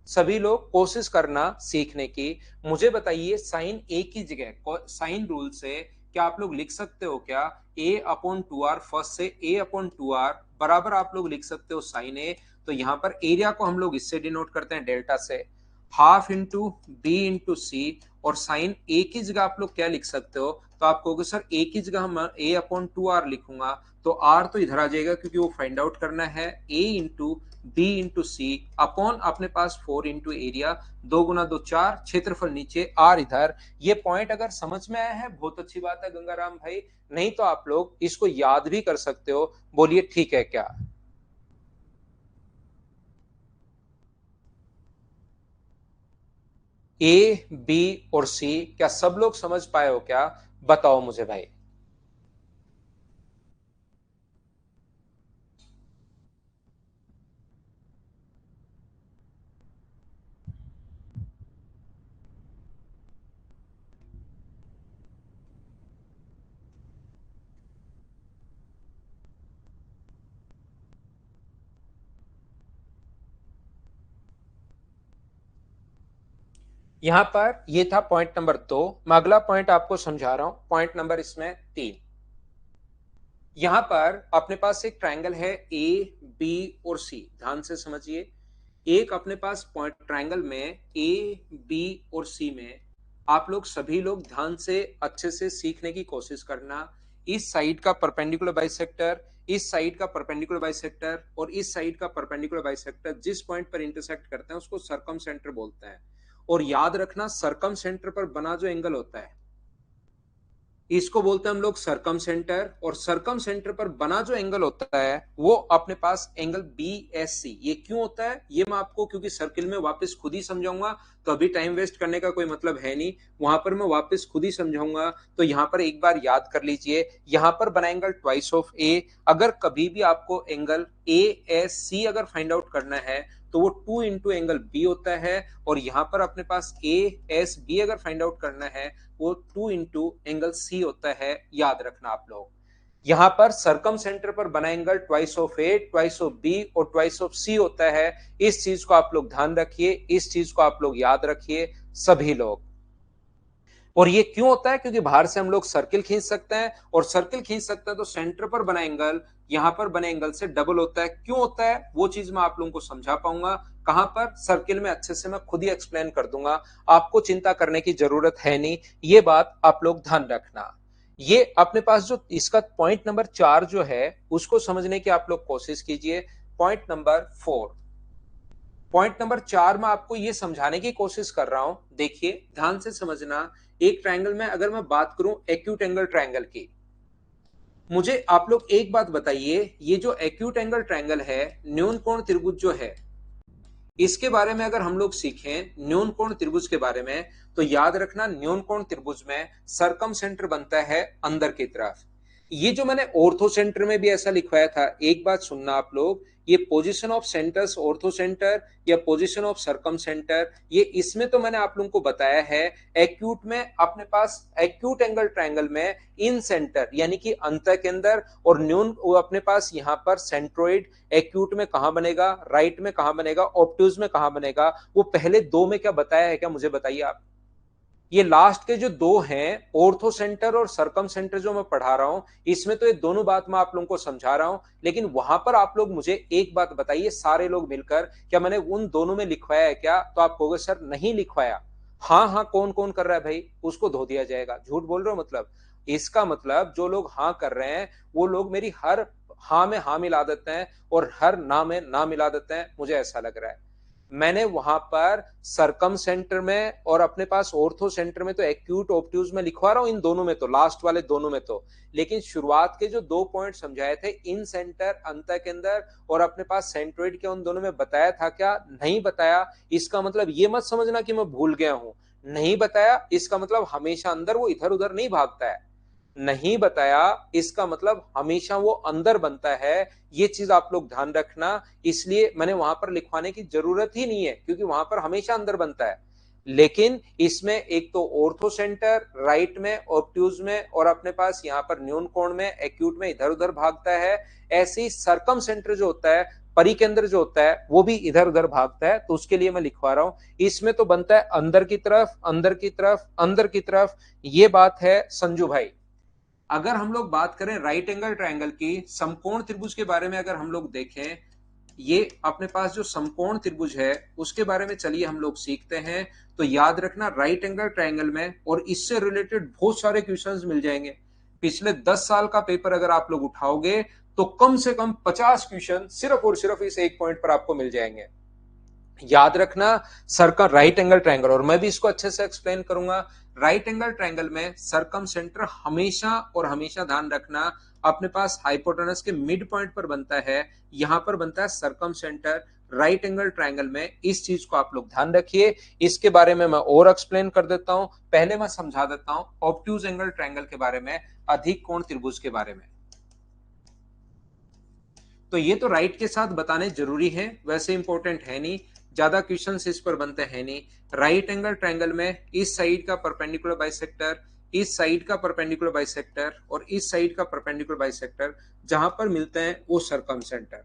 सभी लोग कोशिश करना सीखने की। मुझे बताइए, साइन ए की जगह साइन रूल से क्या आप लोग लिख सकते हो क्या a अपॉन 2r, फर्स्ट से a अपॉन 2r बराबर आप लोग लिख सकते हो साइन ए। तो यहां पर एरिया को हम लोग इससे डिनोट करते हैं डेल्टा से, हाफ इंटू बी इंटू सी। और साइन ए की जगह आप लोग क्या लिख सकते हो, तो आप कहोगे सर ए की जगह हम a अपॉन 2r लिखूंगा, तो r तो इधर आ जाएगा क्योंकि वो फाइंड आउट करना है। a into B into C upon अपने पास 4 इंटू एरिया, 2 गुना 2 4, क्षेत्रफल नीचे, r इधर। ये पॉइंट अगर समझ में आया है बहुत अच्छी बात है गंगाराम भाई, नहीं तो आप लोग इसको याद भी कर सकते हो। बोलिए ठीक है क्या? ए बी और सी क्या सब लोग समझ पाए हो क्या? बताओ मुझे भाई। यहां पर ये था पॉइंट नंबर 2। मैं अगला पॉइंट आपको समझा रहा हूं, पॉइंट नंबर इसमें 3। यहां पर अपने पास एक ट्रायंगल है ए बी और सी, ध्यान से समझिए। एक अपने पास पॉइंट ट्रायंगल में ए बी और सी में आप लोग सभी लोग ध्यान से अच्छे से सीखने की कोशिश करना। इस साइड का परपेंडिकुलर बाइसेक्टर, इस साइड का परपेंडिकुलर बाइसेक्टर और इस साइड का परपेंडिकुलर बाइसेक्टर जिस पॉइंट पर इंटरसेक्ट करते हैं उसको सरकम सेंटर बोलते हैं। और याद रखना, सरकम सेंटर पर बना जो एंगल होता है इसको बोलते हैं हम लोग सरकम सेंटर। और सरकम सेंटर पर बना जो एंगल होता है वो अपने पास एंगल बी एस सी। ये क्यों होता है ये मैं आपको, क्योंकि सर्किल में वापस खुद ही समझाऊंगा, तो अभी टाइम वेस्ट करने का कोई मतलब है नहीं, वहां पर मैं वापस खुद ही समझाऊंगा। तो यहां पर एक बार याद कर लीजिए, यहां पर बना एंगल ट्वाइस ऑफ ए। अगर कभी भी आपको एंगल ए एस सी अगर फाइंड आउट करना है तो वो 2 इंटू एंगल बी होता है। और यहां पर अपने पास ए एस बी अगर फाइंड आउट करना है वो 2 इंटू एंगल सी होता है। याद रखना आप लोग, यहां पर सरकम सेंटर पर बना angle twice of A, twice of B और ट्वाइस ऑफ सी होता है। इस चीज को आप लोग ध्यान रखिए, इस चीज को आप लोग याद रखिए सभी लोग। और ये क्यों होता है, क्योंकि बाहर से हम लोग सर्किल खींच सकते हैं, और सर्किल खींच सकते हैं तो सेंटर पर बना एंगल यहां पर बने एंगल से डबल होता है। क्यों होता है वो चीज मैं आप लोगों को समझा पाऊंगा कहां पर, सर्किल में अच्छे से मैं खुद ही एक्सप्लेन कर दूंगा, आपको चिंता करने की जरूरत है नहीं। ये बात आप लोग ध्यान रखना। ये अपने पास जो इसका पॉइंट नंबर 4 जो है उसको समझने की आप लोग कोशिश कीजिए। पॉइंट नंबर 4, पॉइंट नंबर 4 में आपको ये समझाने की कोशिश कर रहा हूं, देखिए ध्यान से समझना। एक ट्रायंगल में अगर मैं बात करूं एक्यूट एंगल ट्रायंगल की, मुझे आप लोग एक बात बताइए, ये जो एक्यूट एंगल ट्रायंगल है, न्यून कोण त्रिभुज जो है, इसके बारे में अगर हम लोग सीखें न्यून कोण त्रिभुज के बारे में, तो याद रखना न्यून कोण त्रिभुज में सरकम सेंटर बनता है अंदर की तरफ। ये जो मैंने ऑर्थो सेंटर में भी ऐसा लिखवाया था, एक बात सुनना आप लोग, ये position of centres ortho centre या पोजीशन ऑफ सरकम सेंटर, ये इसमें तो मैंने आप लोगों को बताया है। एक्यूट में अपने पास एक्यूट एंगल ट्रायंगल में इन सेंटर यानी कि अंत के अंदर, और न्यून वो अपने पास यहाँ पर सेंट्रोइड एक्यूट में कहां बनेगा, राइट में कहां बनेगा, ऑब्ट्यूज में कहां बनेगा, वो पहले दो में क्या बताया है क्या, मुझे बताइए आप। ये लास्ट के जो दो हैं ऑर्थो सेंटर और सरकम सेंटर जो मैं पढ़ा रहा हूं, इसमें तो ये दोनों बात मैं आप लोगों को समझा रहा हूं, लेकिन वहां पर आप लोग मुझे एक बात बताइए सारे लोग मिलकर, क्या मैंने उन दोनों में लिखवाया है क्या? तो आप कहोगे सर नहीं लिखवाया। हाँ हाँ, कौन कौन कर रहा है भाई, उसको धो दिया जाएगा। झूठ बोल रहे हो मतलब? इसका मतलब जो लोग हाँ कर रहे हैं वो लोग मेरी हर हाँ में हाँ मिला देते हैं और हर ना में ना मिला देते हैं, मुझे ऐसा लग रहा है। मैंने वहां पर सरकम सेंटर में और अपने पास ऑर्थो सेंटर में तो एक्यूट ऑब्ट्यूज में लिखवा रहा हूं, इन दोनों में तो, लास्ट वाले दोनों में तो, लेकिन शुरुआत के जो दो पॉइंट समझाए थे इन सेंटर अंत के अंदर और अपने पास सेंट्रोइड के, उन दोनों में बताया था क्या? नहीं बताया। इसका मतलब ये मत समझना कि मैं भूल गया हूं, नहीं बताया इसका मतलब हमेशा अंदर वो इधर उधर नहीं भागता है। नहीं बताया इसका मतलब हमेशा वो अंदर बनता है, ये चीज आप लोग ध्यान रखना। इसलिए मैंने वहां पर लिखवाने की जरूरत ही नहीं है, क्योंकि वहां पर हमेशा अंदर बनता है। लेकिन इसमें एक तो ऑर्थो सेंटर राइट में ऑब्ट्यूज में और अपने पास यहाँ पर न्यून कोण में एक्यूट में इधर उधर भागता है, ऐसे ही सरकम सेंटर जो होता है परी के अंदर जो होता है वो भी इधर उधर भागता है, तो उसके लिए मैं लिखवा रहा हूं। इसमें तो बनता है अंदर की तरफ अंदर की तरफ अंदर की तरफ, ये बात है संजू भाई। अगर हम लोग बात करें राइट एंगल ट्रायंगल की, समकोण त्रिभुज के बारे में अगर हम लोग देखें, ये अपने पास जो समकोण त्रिभुज है उसके बारे में चलिए हम लोग सीखते हैं। तो याद रखना राइट एंगल ट्रायंगल में और इससे रिलेटेड बहुत सारे क्वेश्चंस मिल जाएंगे। पिछले 10 साल का पेपर अगर आप लोग उठाओगे तो कम से कम 50 क्वेश्चन सिर्फ और सिर्फ इस एक पॉइंट पर आपको मिल जाएंगे। याद रखना सर्कल राइट एंगल ट्रायंगल, और मैं भी इसको अच्छे से एक्सप्लेन करूंगा। राइट एंगल ट्रायंगल में सरकम सेंटर हमेशा और हमेशा ध्यान रखना अपने पास हाइपोटेनस के मिड पॉइंट पर बनता है, यहां पर बनता है सरकम सेंटर राइट एंगल ट्रायंगल में। इस चीज को आप लोग ध्यान रखिए, इसके बारे में मैं और एक्सप्लेन कर देता हूं। पहले मैं समझा देता हूं ऑब्ट्यूज एंगल ट्रायंगल के बारे में, अधिक कोण त्रिभुज के बारे में। तो ये तो राइट के साथ बताने जरूरी है, वैसे इंपॉर्टेंट है नहीं, ज्यादा क्वेश्चंस इस पर बनते हैं नहीं। राइट एंगल ट्रायंगल में इस साइड का परपेंडिकुलर बाइसेक्टर, इस साइड का परपेंडिकुलर बाइसेक्टर और इस साइड का परपेंडिकुलर बाइसेक्टर जहां पर मिलते हैं वो सरकम सेंटर।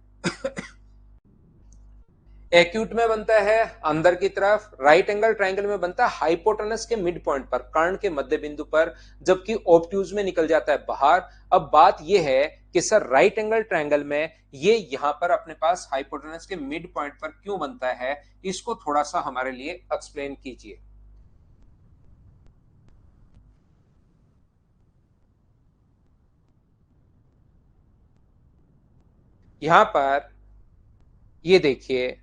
एक्यूट में बनता है अंदर की तरफ, राइट एंगल ट्रायंगल में बनता है हाइपोटेनस के मिड पॉइंट पर, कर्ण के मध्य बिंदु पर, जबकि ऑब्ट्यूज में निकल जाता है बाहर। अब बात यह है कि सर राइट एंगल ट्रायंगल में ये यहां पर अपने पास हाइपोटेनस के मिड पॉइंट पर क्यों बनता है, इसको थोड़ा सा हमारे लिए एक्सप्लेन कीजिए। यहां पर ये देखिए,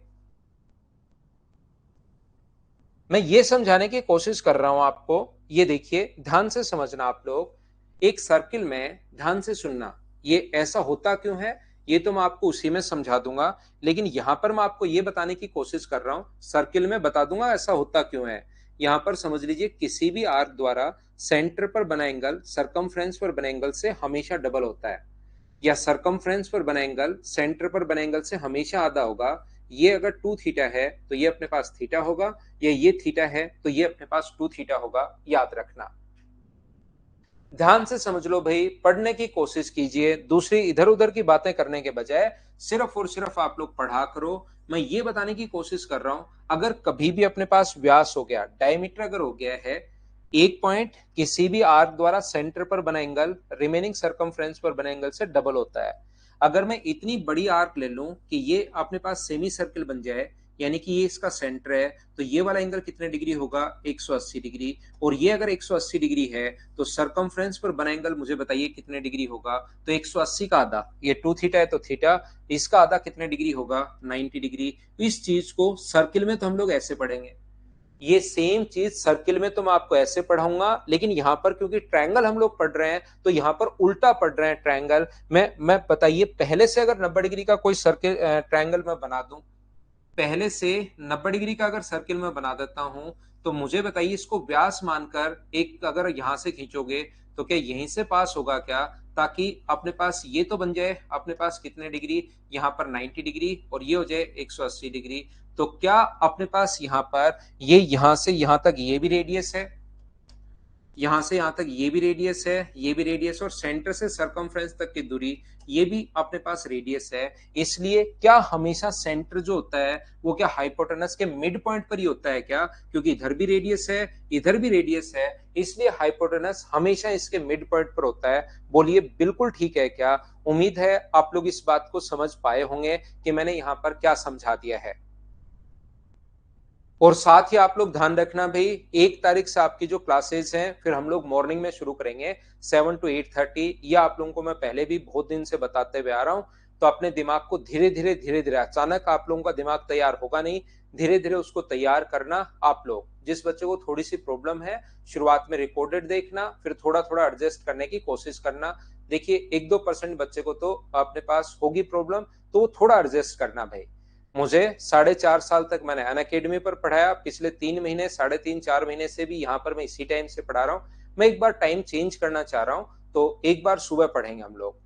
मैं ये समझाने की कोशिश कर रहा हूं आपको, ये देखिए ध्यान से समझना आप लोग। एक सर्किल में ध्यान से सुनना, ये ऐसा होता क्यों है ये तो मैं आपको उसी में समझा दूंगा, लेकिन यहां पर मैं आपको ये बताने की कोशिश कर रहा हूं, सर्किल में बता दूंगा ऐसा होता क्यों है। यहां पर समझ लीजिए किसी भी आर्क द्वारा सेंटर पर बना एंगल सरकमफ्रेंस पर बने एंगल से हमेशा डबल होता है, या सरकमफ्रेंस पर बना एंगल सेंटर पर बने एंगल से हमेशा आधा होगा। ये अगर 2 थीटा है तो ये अपने पास थीटा होगा, या ये थीटा है तो ये अपने पास 2 थीटा होगा, याद रखना। ध्यान से समझ लो भाई, पढ़ने की कोशिश कीजिए, दूसरी इधर उधर की बातें करने के बजाय सिर्फ और सिर्फ आप लोग पढ़ा करो। मैं ये बताने की कोशिश कर रहा हूं, अगर कभी भी अपने पास व्यास हो गया, डायमीटर अगर हो गया है, एक पॉइंट किसी भी आर्क द्वारा सेंटर पर बना एंगल रिमेनिंग सरकमफ्रेंस पर बने एंगल से डबल होता है। अगर मैं इतनी बड़ी आर्क ले लूं कि ये अपने पास सेमी सर्किल बन जाए, यानी कि ये इसका सेंटर है, तो ये वाला एंगल कितने डिग्री होगा, 180 डिग्री। और ये अगर 180 डिग्री है तो सरकमफ्रेंस पर बना एंगल मुझे बताइए कितने डिग्री होगा, तो 180 का आधा, ये 2 थीटा है तो थीटा, इसका आधा कितने डिग्री होगा, 90 डिग्री। इस चीज को सर्किल में तो हम लोग ऐसे पढ़ेंगे, ये सेम चीज सर्किल में तो मैं आपको ऐसे पढ़ाऊंगा, लेकिन यहां पर क्योंकि ट्रायंगल हम लोग पढ़ रहे हैं तो यहां पर उल्टा पढ़ रहे हैं ट्रायंगल। मैं बताइए पहले से अगर 90 डिग्री का कोई सर्किल ट्रायंगल मैं बना दूं, पहले से 90 डिग्री का अगर सर्किल में बना देता हूं, तो मुझे बताइए इसको व्यास मानकर एक अगर यहां से खींचोगे तो क्या यहीं से पास होगा क्या, ताकि अपने पास ये तो बन जाए अपने पास कितने डिग्री, यहाँ पर 90 डिग्री और ये हो जाए 180 डिग्री। तो क्या अपने पास यहाँ पर ये यहां से यहां तक ये भी रेडियस है, यहां से यहां तक ये भी रेडियस है, ये भी रेडियस, और सेंटर से सरकमफ्रेंस तक की दूरी ये भी अपने पास रेडियस है। इसलिए क्या हमेशा सेंटर जो होता है वो क्या हाइपोटेनस के मिड पॉइंट पर ही होता है क्या? क्योंकि इधर भी रेडियस है, इधर भी रेडियस है, इसलिए हाइपोटेनस हमेशा इसके मिड पॉइंट पर होता है। बोलिए बिल्कुल ठीक है क्या? उम्मीद है आप लोग इस बात को समझ पाए होंगे कि मैंने यहां पर क्या समझा दिया है। और साथ ही आप लोग ध्यान रखना भाई, 1 तारीख से आपकी जो क्लासेस हैं फिर हम लोग मॉर्निंग में शुरू करेंगे 7 to 8:30। ये आप लोगों को मैं पहले भी बहुत दिन से बताते हुए आ रहा हूं। तो अपने दिमाग को धीरे धीरे अचानक आप लोगों का दिमाग तैयार होगा नहीं, धीरे धीरे उसको तैयार करना। आप लोग जिस बच्चे को थोड़ी सी प्रॉब्लम है, शुरुआत में रिकॉर्डेड देखना, फिर थोड़ा थोड़ा एडजस्ट करने की कोशिश करना। देखिए 1-2% बच्चे को तो अपने पास होगी प्रॉब्लम, तो वो थोड़ा एडजस्ट करना भाई। मुझे 4.5 साल तक मैंने अनअकैडमी पर पढ़ाया, पिछले 3 महीने 3.5-4 महीने से भी यहाँ पर मैं इसी टाइम से पढ़ा रहा हूँ। मैं एक बार टाइम चेंज करना चाह रहा हूँ, तो एक बार सुबह पढ़ेंगे हम लोग,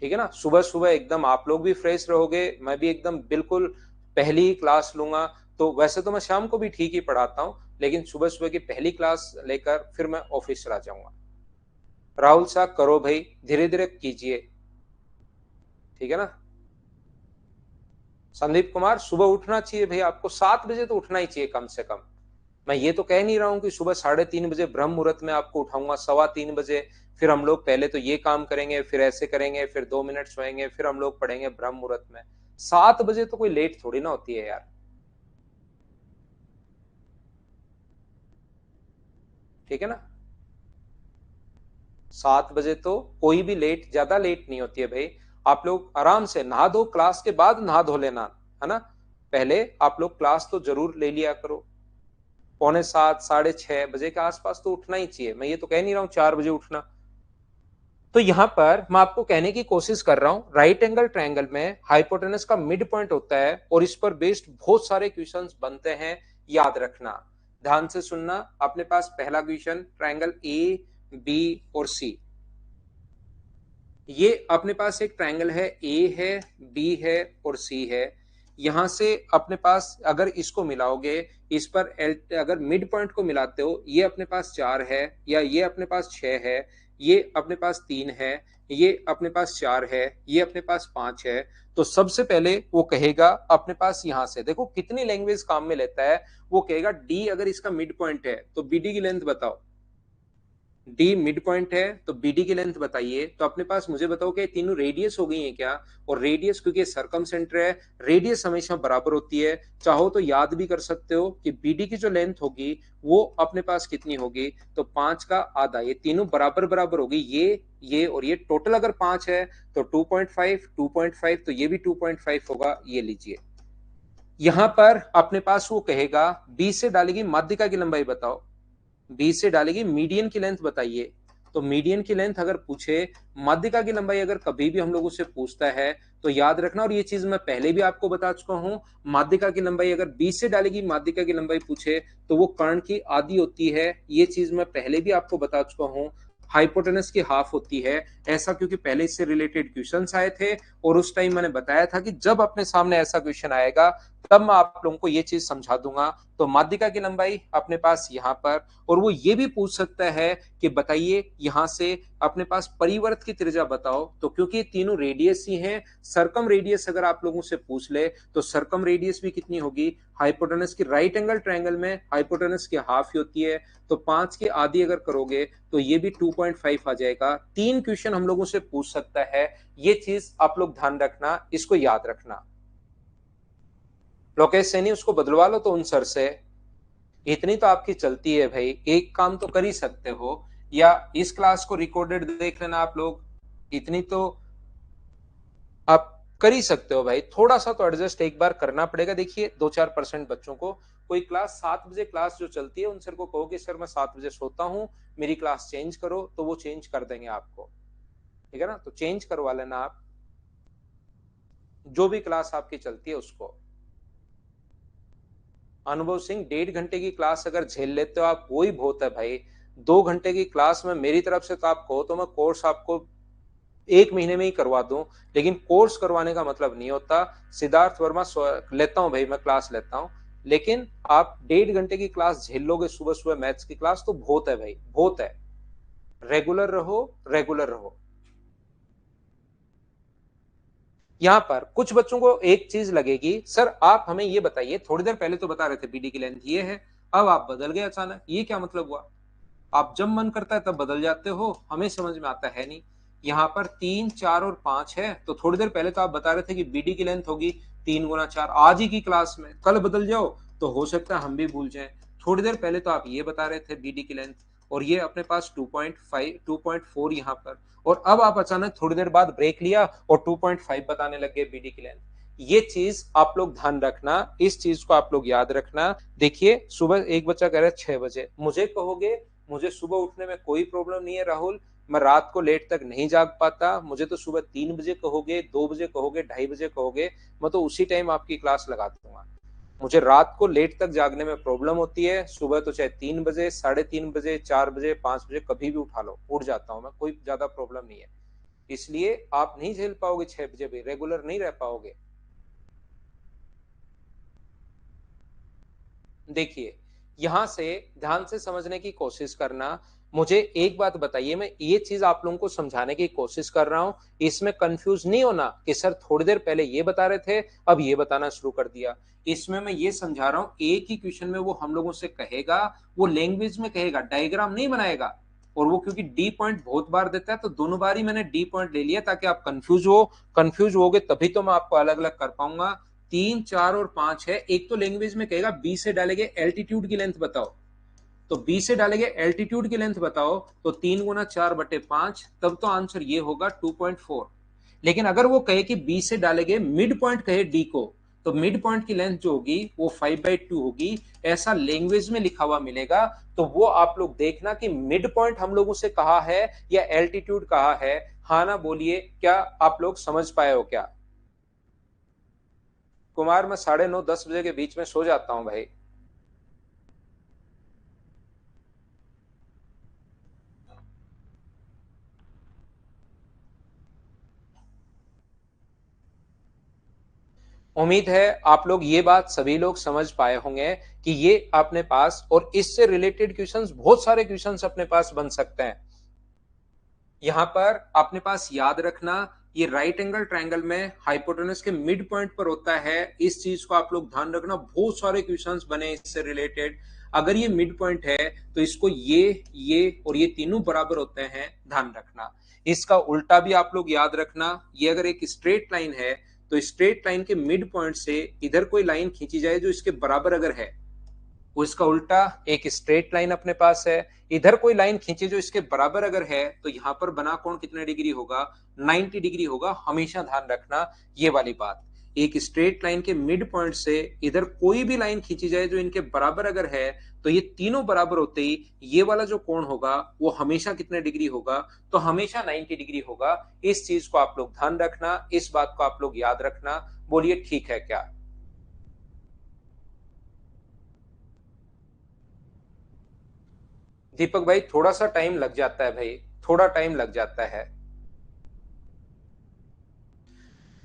ठीक है ना? सुबह सुबह एकदम आप लोग भी फ्रेश रहोगे, मैं भी एकदम बिल्कुल पहली ही क्लास लूंगा। तो वैसे तो मैं शाम को भी ठीक ही पढ़ाता हूँ, लेकिन सुबह सुबह की पहली क्लास लेकर फिर मैं ऑफिस चला जाऊंगा। राहुल साहब करो भाई, धीरे धीरे कीजिए, ठीक है ना? संदीप कुमार सुबह उठना चाहिए भाई, आपको 7 बजे तो उठना ही चाहिए कम से कम। मैं ये तो कह नहीं रहा हूं कि सुबह 3:30 बजे ब्रह्म मुहूर्त में आपको उठाऊंगा, 3:15 बजे। फिर हम लोग पहले तो ये काम करेंगे, फिर ऐसे करेंगे, फिर 2 मिनट सोएंगे, फिर हम लोग पढ़ेंगे ब्रह्म मुहूर्त में। 7 बजे तो कोई लेट थोड़ी ना होती है यार, ठीक है ना? 7 बजे तो कोई भी लेट, ज्यादा लेट नहीं होती है भाई। आप लोग आराम से नहा धो, क्लास के बाद नहा धो लेना, है ना? पहले आप लोग क्लास तो जरूर ले लिया करो। 6:45 6:30 बजे के आसपास तो उठना ही चाहिए, मैं ये तो कह नहीं रहा हूं 4 बजे उठना। तो यहां पर मैं आपको कहने की कोशिश कर रहा हूं, राइट एंगल ट्रायंगल में हाइपोटेनस का मिड पॉइंट होता है और इस पर बेस्ड बहुत सारे क्वेश्चंस बनते हैं, याद रखना। ध्यान से सुनना। अपने पास पहला क्वेश्चन, ट्रायंगल ए बी और सी। ये अपने पास एक ट्रायंगल है, ए है, बी है और सी है। यहां से अपने पास अगर इसको मिलाओगे, इस पर अगर मिड पॉइंट को मिलाते हो, ये अपने पास 4 है, या ये अपने पास 6 है, ये अपने पास 3 है, ये अपने पास 4 है, ये अपने पास 5 है। तो सबसे पहले वो कहेगा अपने पास यहां से, देखो कितनी लैंग्वेज काम में लेता है। वो कहेगा डी अगर इसका मिड पॉइंट है तो बीडी की लेंथ बताओ। डी मिड पॉइंट है तो बीडी की लेंथ बताइए। तो अपने पास मुझे बताओ कि तीनों रेडियस हो गई है क्या? और रेडियस क्योंकि सरकम सेंटर है, रेडियस हमेशा बराबर होती है। चाहो तो याद भी कर सकते हो कि बीडी की जो लेंथ होगी वो अपने पास कितनी होगी, तो 5 का आधा। ये तीनों बराबर बराबर होगी, ये और ये टोटल अगर 5 है तो 2.5 2.5, तो ये भी 2.5 होगा। ये लीजिए, यहां पर अपने पास वो कहेगा बी से डालेगी माध्यिका की लंबाई बताओ, बी से डालेगी मीडियन की लेंथ बताइए। तो मीडियन की लेंथ अगर पूछे, माध्यिका की लंबाई अगर कभी भी हम लोग उससे पूछता है तो याद रखना, और ये चीज मैं पहले भी आपको बता चुका हूं, माध्यिका की लंबाई अगर 20 से डालेगी, माध्यिका की लंबाई पूछे तो वो कर्ण की आधी होती है। ये चीज मैं पहले भी आपको बता चुका हूं। हाइपोटेनस की हाफ होती है, ऐसा क्योंकि पहले इससे रिलेटेड क्वेश्चंस आए थे और उस टाइम मैंने बताया था कि जब अपने सामने ऐसा क्वेश्चन आएगा तब मैं आप लोगों को ये चीज समझा दूंगा। तो माध्यिका की लंबाई अपने पास यहां पर, और वो ये भी पूछ सकता है कि बताइए यहां से अपने पास परिवर्त की त्रिज्या बताओ। तो क्योंकि ये तीनों रेडियस ही हैं, सरकम रेडियस अगर आप लोगों से पूछ ले तो सरकम रेडियस भी कितनी होगी? हाइपोटेनस की राइट एंगल ट्रायंगल में हाइपोटेनस की हाफ ही होती है, तो 5 की आधी अगर करोगे तो ये भी 2.5 आ जाएगा। 3 क्वेश्चन हम लोगों से पूछ सकता है, ये चीज आप लोग ध्यान रखना, इसको याद रखना। लोकेश सैनी उसको बदलवा लो तो उन सर से। इतनी तो आपकी चलती है भाई, एक काम तो कर ही सकते हो, या इस क्लास को रिकॉर्डेड देख लेना आप लोग, इतनी तो आप कर ही सकते हो भाई। थोड़ा सा तो एडजस्ट एक बार करना पड़ेगा। देखिए 2-4% बच्चों को, कोई क्लास 7 बजे क्लास जो चलती है उन सर को कहो कि सर मैं 7 बजे सोता हूँ, मेरी क्लास चेंज करो, तो वो चेंज कर देंगे आपको, ठीक है ना? तो चेंज करवा लेना आप, जो भी क्लास आपकी चलती है उसको। अनुभव सिंह 1.5 घंटे की क्लास अगर झेल लेते हो आप, वो ही बहुत है भाई। 2 घंटे की क्लास में मेरी तरफ से तो आप कहो तो मैं कोर्स आपको 1 महीने में ही करवा दूं, लेकिन कोर्स करवाने का मतलब नहीं होता। सिद्धार्थ वर्मा लेता हूं भाई, मैं क्लास लेता हूं, लेकिन आप 1.5 घंटे की क्लास झेल लोगे सुबह सुबह मैथ्स की क्लास, तो बहुत है भाई, बहुत है। रेगुलर रहो, रेगुलर रहो। यहां पर कुछ बच्चों को एक चीज लगेगी, सर आप हमें ये बताइए, थोड़ी देर पहले तो बता रहे थे बीडी की लेंथ ये है, अब आप बदल गए अचानक, ये क्या मतलब हुआ? आप जब मन करता है तब बदल जाते हो, हमें समझ में आता है नहीं। यहाँ पर 3, 4 और 5 है, तो थोड़ी देर पहले तो आप बता रहे थे कि बीडी की लेंथ होगी 3 गुना 4, आज ही की क्लास में, कल बदल जाओ तो हो सकता है हम भी भूल जाएं। थोड़ी देर पहले तो आप ये बता रहे थे बीडी की लेंथ, और ये अपने पास 2.5 2.4 यहाँ पर, और अब आप अचानक थोड़ी देर बाद ब्रेक लिया और 2.5 बताने लग गए बीडी की लेंथ। ये चीज आप लोग ध्यान रखना, इस चीज को आप लोग याद रखना। देखिए सुबह एक बच्चा कह रहा है 6 बजे, मुझे कहोगे मुझे सुबह उठने में कोई प्रॉब्लम नहीं है राहुल, मैं रात को लेट तक नहीं जाग पाता, मुझे तो सुबह 3 बजे कहोगे, 2 बजे कहोगे, 2:30 बजे कहोगे, मैं तो उसी टाइम आपकी क्लास लगा दूंगा। मुझे रात को लेट तक जागने में प्रॉब्लम होती है, सुबह तो चाहे 3 बजे, 3:30 बजे, 4 बजे, 5 बजे कभी भी उठा लो, उठ जाता हूँ मैं, कोई ज्यादा प्रॉब्लम नहीं है। इसलिए आप नहीं झेल पाओगे 6 बजे भी, रेगुलर नहीं रह पाओगे। देखिए, यहां से ध्यान से समझने की कोशिश करना। मुझे एक बात बताइए, मैं ये चीज आप लोगों को समझाने की कोशिश कर रहा हूं, इसमें कंफ्यूज नहीं होना कि सर थोड़ी देर पहले ये बता रहे थे, अब ये बताना शुरू कर दिया। इसमें मैं ये समझा रहा हूं, एक ही क्वेश्चन में वो हम लोगों से कहेगा, वो लैंग्वेज में कहेगा, डायग्राम नहीं बनाएगा। और वो क्योंकि डी पॉइंट बहुत बार देता है, तो दोनों बार ही मैंने डी पॉइंट ले लिया ताकि आप कंफ्यूज होगे तभी तो मैं आपको अलग अलग कर पाऊंगा। 3, 4 और 5 है, एक तो लैंग्वेज में कहेगा बी से डालेंगे एल्टीट्यूड की लेंथ बताओ, तो बी से डालेंगे एल्टीट्यूड की लेंथ बताओ, तो 3 गुना 4/5, तब तो आंसर ये होगा 2.4। लेकिन अगर वो कहे कि बी से डालेंगे मिड पॉइंट कहे डी को, तो मिड पॉइंट की लेंथ जो होगी वो 5/2 होगी, ऐसा लैंग्वेज में लिखा हुआ मिलेगा। तो वो आप लोग देखना कि मिड पॉइंट हम लोगों से कहा है या एल्टीट्यूड कहा है। हाँ ना बोलिए, क्या आप लोग समझ पाए हो क्या? कुमार, मैं 9:30 10 बजे के बीच में सो जाता हूँ भाई। उम्मीद है आप लोग ये बात सभी लोग समझ पाए होंगे कि ये अपने पास और इससे रिलेटेड क्वेश्चंस, बहुत सारे क्वेश्चंस अपने पास बन सकते हैं। यहां पर अपने पास याद रखना, ये राइट एंगल ट्रायंगल में हाइपोटेनस के मिड पॉइंट पर होता है, इस चीज को आप लोग ध्यान रखना, बहुत सारे क्वेश्चंस बने इससे रिलेटेड। अगर ये मिड पॉइंट है तो इसको ये और ये तीनों बराबर होते हैं, ध्यान रखना। इसका उल्टा भी आप लोग याद रखना, ये अगर एक स्ट्रेट लाइन है तो स्ट्रेट लाइन के मिड पॉइंट से इधर कोई लाइन खींची जाए जो इसके बराबर अगर है, उसका उल्टा एक स्ट्रेट लाइन अपने पास है, इधर कोई लाइन खींचे जो इसके बराबर अगर है, तो यहां पर बना कोण कितने डिग्री होगा? 90 डिग्री होगा, हमेशा ध्यान रखना ये वाली बात। एक स्ट्रेट लाइन के मिड पॉइंट से इधर कोई भी लाइन खींची जाए जो इनके बराबर अगर है, तो ये तीनों बराबर होते ही ये वाला जो कोण होगा वो हमेशा कितने डिग्री होगा? तो हमेशा 90 डिग्री होगा। इस चीज को आप लोग ध्यान रखना, इस बात को आप लोग याद रखना। बोलिए ठीक है क्या? दीपक भाई थोड़ा सा टाइम लग जाता है भाई, थोड़ा टाइम लग जाता है।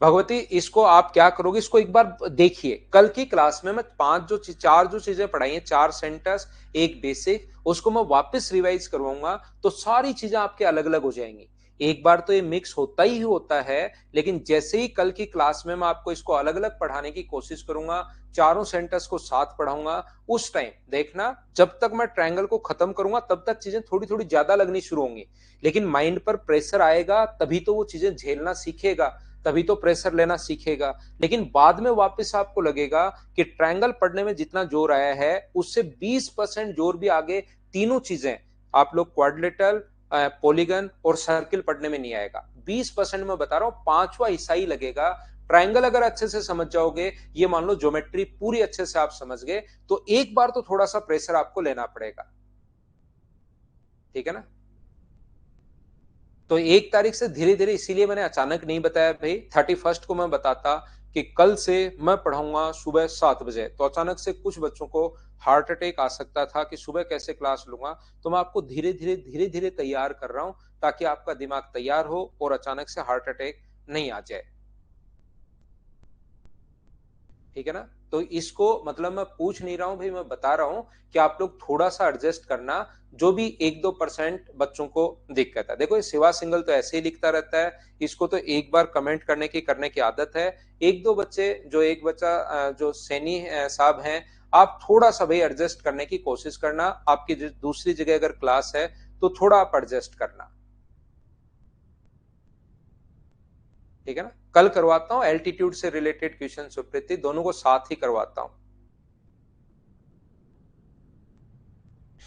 भगवती, इसको आप क्या करोगे, इसको एक बार देखिए, कल की क्लास में मैं चार जो चीजें पढ़ाई हैं, 4 सेंटेंस, एक बेसिक, उसको मैं वापस रिवाइज करवाऊंगा, तो सारी चीजें आपके अलग अलग हो जाएंगी। एक बार तो ये मिक्स होता ही होता है, लेकिन जैसे ही कल की क्लास में मैं आपको इसको अलग अलग पढ़ाने की कोशिश करूंगा, चारों सेंटेंस को साथ पढ़ाऊंगा, उस टाइम देखना, जब तक मैं ट्रायंगल को खत्म करूंगा तब तक चीजें थोड़ी थोड़ी ज्यादा लगनी शुरू होंगी, लेकिन माइंड पर प्रेशर आएगा तभी तो वो चीजें झेलना सीखेगा, तभी तो प्रेशर लेना सीखेगा। लेकिन बाद में वापस आपको लगेगा कि ट्रायंगल पढ़ने में जितना जोर आया है उससे 20% जोर भी आगे तीनों चीजें, आप लोग क्वाड्रिलेटरल, पॉलीगन और सर्किल पढ़ने में नहीं आएगा। 20% में बता रहा हूं, पांचवा हिस्सा ही लगेगा। ट्रायंगल अगर अच्छे से समझ जाओगे, ये मान लो ज्योमेट्री पूरी अच्छे से आप समझ गए, तो एक बार तो थोड़ा सा प्रेशर आपको लेना पड़ेगा, ठीक है ना? तो 1 तारीख से धीरे धीरे, इसीलिए मैंने अचानक नहीं बताया भाई, 31st को मैं बताता, कि कल से मैं पढ़ाऊंगा सुबह 7 बजे, तो अचानक से कुछ बच्चों को हार्ट अटैक आ सकता था कि सुबह कैसे क्लास लूंगा। तो मैं आपको धीरे धीरे तैयार कर रहा हूं ताकि आपका दिमाग तैयार हो और अचानक से हार्ट अटैक नहीं आ जाए। ठीक है ना? तो इसको मतलब मैं पूछ नहीं रहा हूं भाई, मैं बता रहा हूं कि आप लोग थोड़ा सा एडजस्ट करना, जो भी 1-2% बच्चों को दिक्कत है। देखो ये शिवा सिंगल तो ऐसे ही लिखता रहता है, इसको तो एक बार कमेंट करने की आदत है। एक दो बच्चे, जो एक बच्चा जो सैनी साहब हैं, आप थोड़ा सा भाई एडजस्ट करने की कोशिश करना। आपकी दूसरी जगह अगर क्लास है तो थोड़ा आप एडजस्ट करना। ठीक है ना? कल करवाता हूँ एल्टीट्यूड से रिलेटेड क्वेश्चन सुप्रीति, दोनों को साथ ही करवाता हूँ।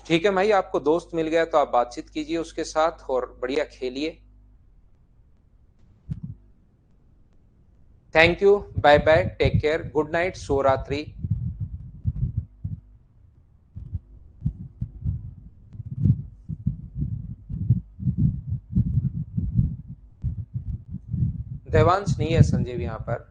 ठीक है भाई, आपको दोस्त मिल गया तो आप बातचीत कीजिए उसके साथ और बढ़िया खेलिए। Thank you, bye bye, take care, good night, शुभ रात्रि। देवांश नहीं है संजीव यहाँ पर।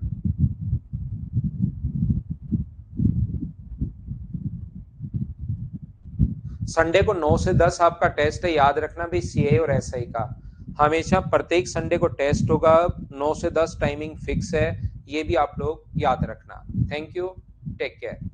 संडे को 9 से 10 आपका टेस्ट है, याद रखना भी, सीए और एसआई का। हमेशा प्रत्येक संडे को टेस्ट होगा, 9 से 10 टाइमिंग फिक्स है, ये भी आप लोग याद रखना। Thank you, take care.